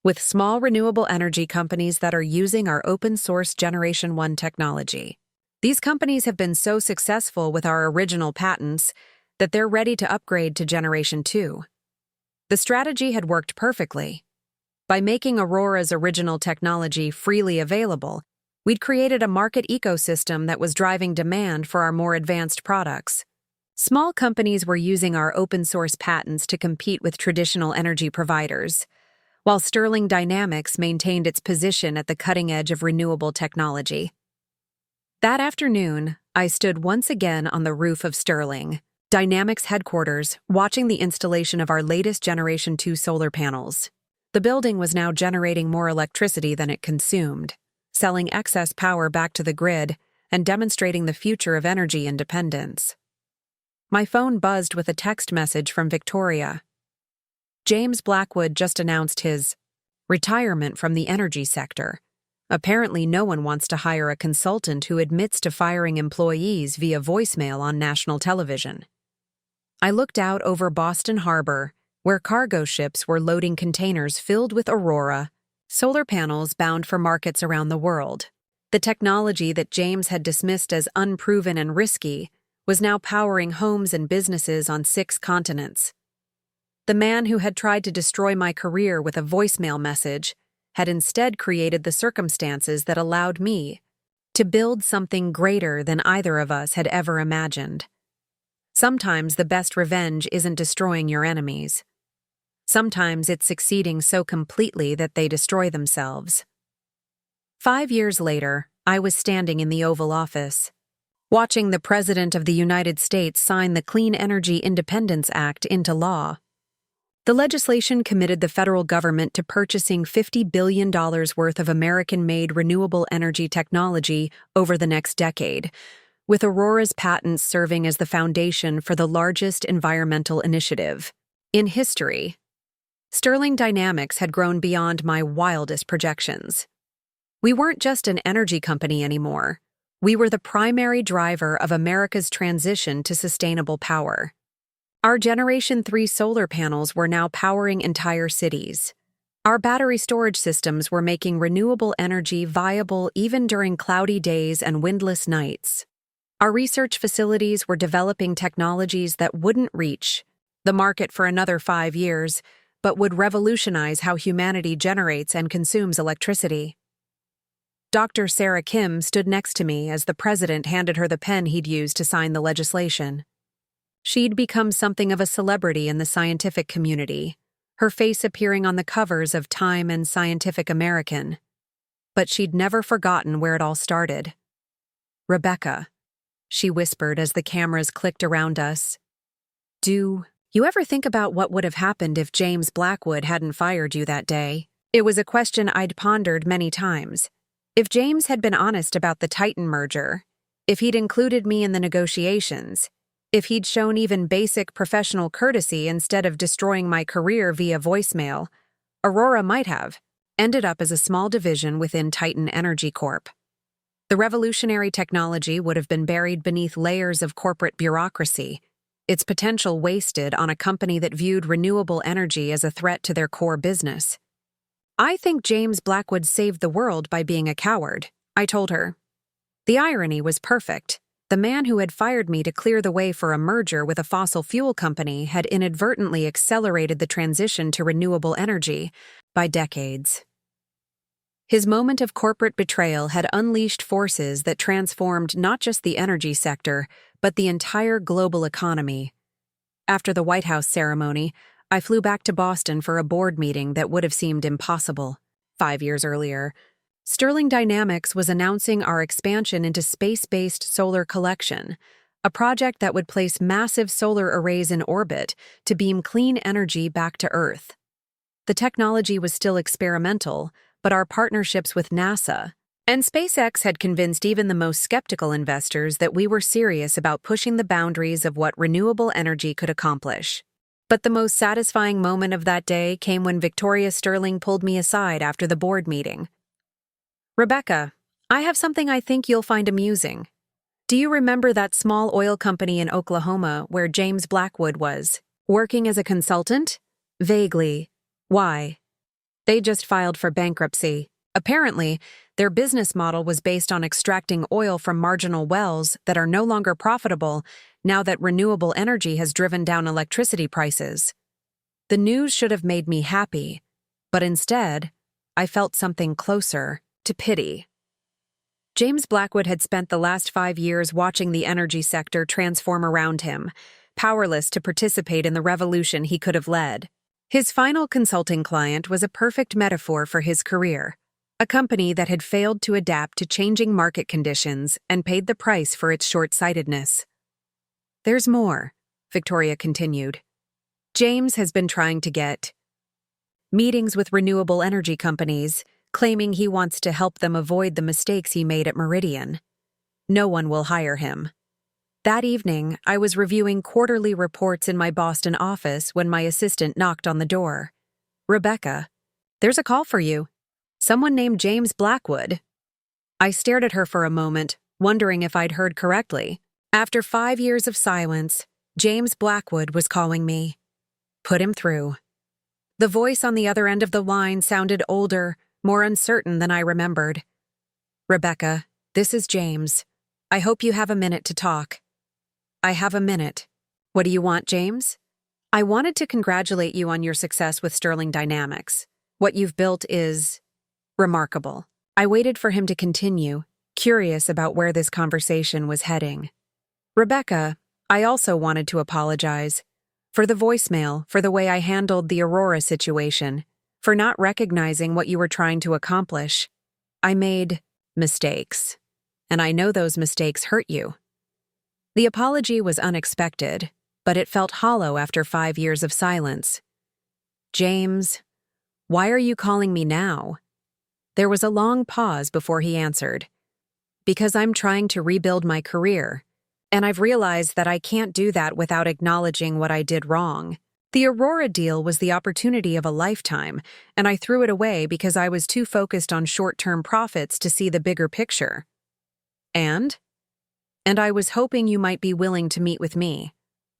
with small renewable energy companies that are using our open-source Generation 1 technology. These companies have been so successful with our original patents that they're ready to upgrade to Generation 2. The strategy had worked perfectly. By making Aurora's original technology freely available, we'd created a market ecosystem that was driving demand for our more advanced products. Small companies were using our open-source patents to compete with traditional energy providers, while Sterling Dynamics maintained its position at the cutting edge of renewable technology. That afternoon, I stood once again on the roof of Sterling Dynamics headquarters, watching the installation of our latest Generation 2 solar panels. The building was now generating more electricity than it consumed, selling excess power back to the grid and demonstrating the future of energy independence. My phone buzzed with a text message from Victoria. James Blackwood just announced his retirement from the energy sector. Apparently, no one wants to hire a consultant who admits to firing employees via voicemail on national television. I looked out over Boston Harbor, where cargo ships were loading containers filled with Aurora solar panels bound for markets around the world. The technology that James had dismissed as unproven and risky was now powering homes and businesses on 6 continents. The man who had tried to destroy my career with a voicemail message had instead created the circumstances that allowed me to build something greater than either of us had ever imagined. Sometimes the best revenge isn't destroying your enemies. Sometimes it's succeeding so completely that they destroy themselves. 5 years later, I was standing in the Oval Office, watching the President of the United States sign the Clean Energy Independence Act into law. The legislation committed the federal government to purchasing $50 billion worth of American-made renewable energy technology over the next decade, with Aurora's patents serving as the foundation for the largest environmental initiative in history. Sterling Dynamics had grown beyond my wildest projections. We weren't just an energy company anymore. We were the primary driver of America's transition to sustainable power. Our Generation 3 solar panels were now powering entire cities. Our battery storage systems were making renewable energy viable even during cloudy days and windless nights. Our research facilities were developing technologies that wouldn't reach the market for another 5 years, but would revolutionize how humanity generates and consumes electricity. Dr. Sarah Kim stood next to me as the president handed her the pen he'd used to sign the legislation. She'd become something of a celebrity in the scientific community, her face appearing on the covers of Time and Scientific American. But she'd never forgotten where it all started. "Rebecca," she whispered as the cameras clicked around us, "do you ever think about what would have happened if James Blackwood hadn't fired you that day?" It was a question I'd pondered many times. If James had been honest about the Titan merger, if he'd included me in the negotiations, if he'd shown even basic professional courtesy instead of destroying my career via voicemail, Aurora might have ended up as a small division within Titan Energy Corp. The revolutionary technology would have been buried beneath layers of corporate bureaucracy, its potential wasted on a company that viewed renewable energy as a threat to their core business. "I think James Blackwood saved the world by being a coward," I told her. The irony was perfect. The man who had fired me to clear the way for a merger with a fossil fuel company had inadvertently accelerated the transition to renewable energy by decades. His moment of corporate betrayal had unleashed forces that transformed not just the energy sector, but the entire global economy. After the White House ceremony, I flew back to Boston for a board meeting that would have seemed impossible 5 years earlier. Sterling Dynamics was announcing our expansion into space-based solar collection, a project that would place massive solar arrays in orbit to beam clean energy back to Earth. The technology was still experimental, but our partnerships with NASA and SpaceX had convinced even the most skeptical investors that we were serious about pushing the boundaries of what renewable energy could accomplish. But the most satisfying moment of that day came when Victoria Sterling pulled me aside after the board meeting. "Rebecca, I have something I think you'll find amusing. Do you remember that small oil company in Oklahoma where James Blackwood was working as a consultant?" "Vaguely. Why?" "They just filed for bankruptcy. Apparently, their business model was based on extracting oil from marginal wells that are no longer profitable now that renewable energy has driven down electricity prices." The news should have made me happy, but instead, I felt something closer to pity. James Blackwood had spent the last 5 years watching the energy sector transform around him, powerless to participate in the revolution he could have led. His final consulting client was a perfect metaphor for his career, a company that had failed to adapt to changing market conditions and paid the price for its short-sightedness. "There's more," Victoria continued. "James has been trying to get meetings with renewable energy companies, claiming he wants to help them avoid the mistakes he made at Meridian. No one will hire him." That evening, I was reviewing quarterly reports in my Boston office when my assistant knocked on the door. "Rebecca, there's a call for you. Someone named James Blackwood." I stared at her for a moment, wondering if I'd heard correctly. After 5 years of silence, James Blackwood was calling me. "Put him through." The voice on the other end of the line sounded older, more uncertain than I remembered. "Rebecca, this is James. I hope you have a minute to talk." "I have a minute. What do you want, James?" I wanted to congratulate you on your success with Sterling Dynamics. What you've built is remarkable. I waited for him to continue, curious about where this conversation was heading. Rebecca, I also wanted to apologize. For the voicemail, for the way I handled the Aurora situation, for not recognizing what you were trying to accomplish. I made mistakes, and I know those mistakes hurt you. The apology was unexpected, but it felt hollow after 5 years of silence. James, why are you calling me now? There was a long pause before he answered. Because I'm trying to rebuild my career, and I've realized that I can't do that without acknowledging what I did wrong. The Aurora deal was the opportunity of a lifetime, and I threw it away because I was too focused on short-term profits to see the bigger picture. And I was hoping you might be willing to meet with me.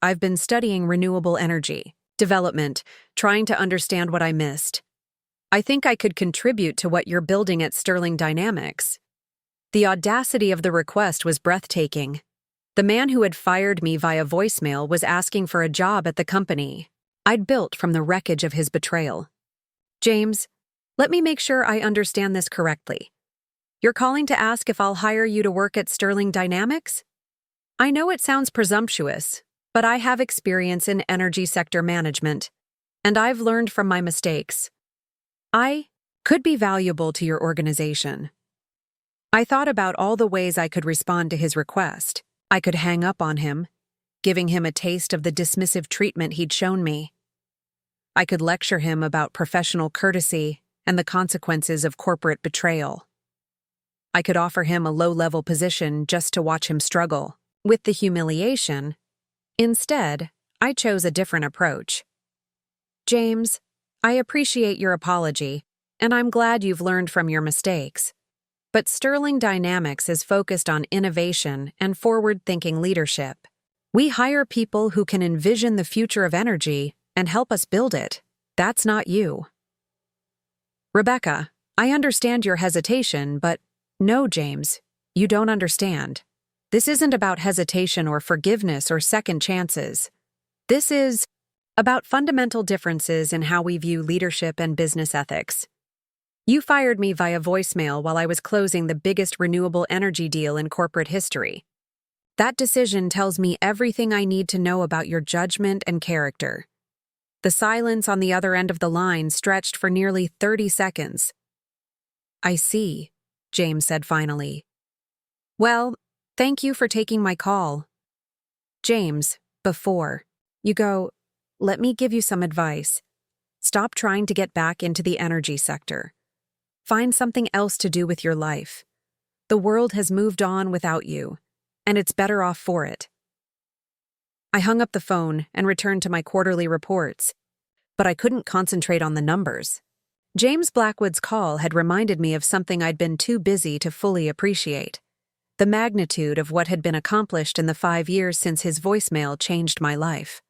I've been studying renewable energy, development, trying to understand what I missed. I think I could contribute to what you're building at Sterling Dynamics. The audacity of the request was breathtaking. The man who had fired me via voicemail was asking for a job at the company I'd built from the wreckage of his betrayal. James, let me make sure I understand this correctly. You're calling to ask if I'll hire you to work at Sterling Dynamics? I know it sounds presumptuous, but I have experience in energy sector management, and I've learned from my mistakes. I could be valuable to your organization. I thought about all the ways I could respond to his request. I could hang up on him, giving him a taste of the dismissive treatment he'd shown me. I could lecture him about professional courtesy and the consequences of corporate betrayal. I could offer him a low-level position just to watch him struggle with the humiliation. Instead, I chose a different approach. James, I appreciate your apology, and I'm glad you've learned from your mistakes. But Sterling Dynamics is focused on innovation and forward-thinking leadership. We hire people who can envision the future of energy and help us build it. That's not you. Rebecca, I understand your hesitation, but no, James, you don't understand. This isn't about hesitation or forgiveness or second chances. This is about fundamental differences in how we view leadership and business ethics. You fired me via voicemail while I was closing the biggest renewable energy deal in corporate history. That decision tells me everything I need to know about your judgment and character. The silence on the other end of the line stretched for nearly 30 seconds. I see, James said finally. Well, thank you for taking my call. James, before you go, let me give you some advice. Stop trying to get back into the energy sector. Find something else to do with your life. The world has moved on without you, and it's better off for it. I hung up the phone and returned to my quarterly reports, but I couldn't concentrate on the numbers. James Blackwood's call had reminded me of something I'd been too busy to fully appreciate: the magnitude of what had been accomplished in the 5 years since his voicemail changed my life.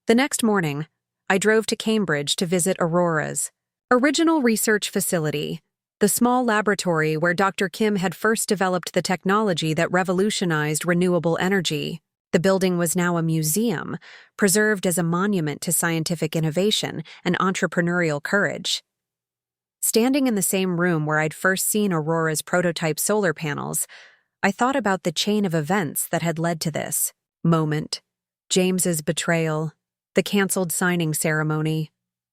The next morning, I drove to Cambridge to visit Aurora's original research facility, the small laboratory where Dr. Kim had first developed the technology that revolutionized renewable energy. The building was now a museum, preserved as a monument to scientific innovation and entrepreneurial courage. Standing in the same room where I'd first seen Aurora's prototype solar panels, I thought about the chain of events that had led to this moment: James's betrayal, the canceled signing ceremony,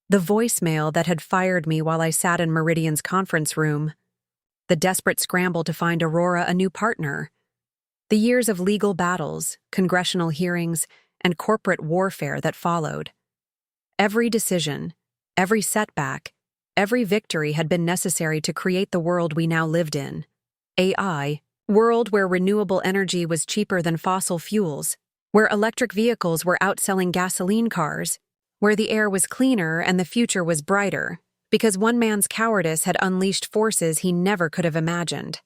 the voicemail that had fired me while I sat in Meridian's conference room, the desperate scramble to find Aurora a new partner, the years of legal battles, congressional hearings, and corporate warfare that followed. Every decision, every setback, every victory had been necessary to create the world we now lived in. AI, world where renewable energy was cheaper than fossil fuels, where electric vehicles were outselling gasoline cars, where the air was cleaner and the future was brighter, because one man's cowardice had unleashed forces he never could have imagined.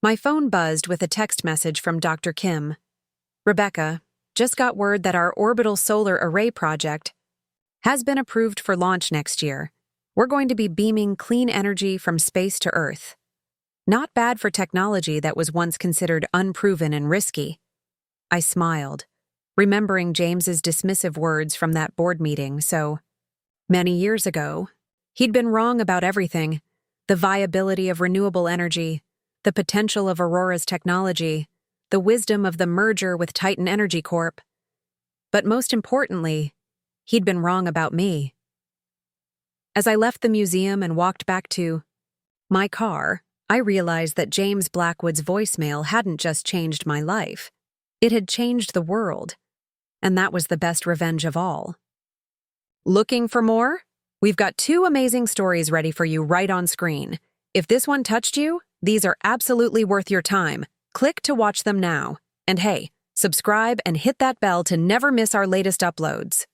My phone buzzed with a text message from Dr. Kim. Rebecca, just got word that our orbital solar array project has been approved for launch next year. We're going to be beaming clean energy from space to Earth. Not bad for technology that was once considered unproven and risky. I smiled. remembering James's dismissive words from that board meeting. So many years ago, he'd been wrong about everything: the viability of renewable energy, the potential of Aurora's technology, the wisdom of the merger with Titan Energy Corp. But most importantly, he'd been wrong about me. As I left the museum and walked back to my car, I realized that James Blackwood's voicemail hadn't just changed my life. It had changed the world. And that was the best revenge of all. Looking for more? We've got 2 amazing stories ready for you right on screen. If this one touched you, these are absolutely worth your time. Click to watch them now. And hey, subscribe and hit that bell to never miss our latest uploads.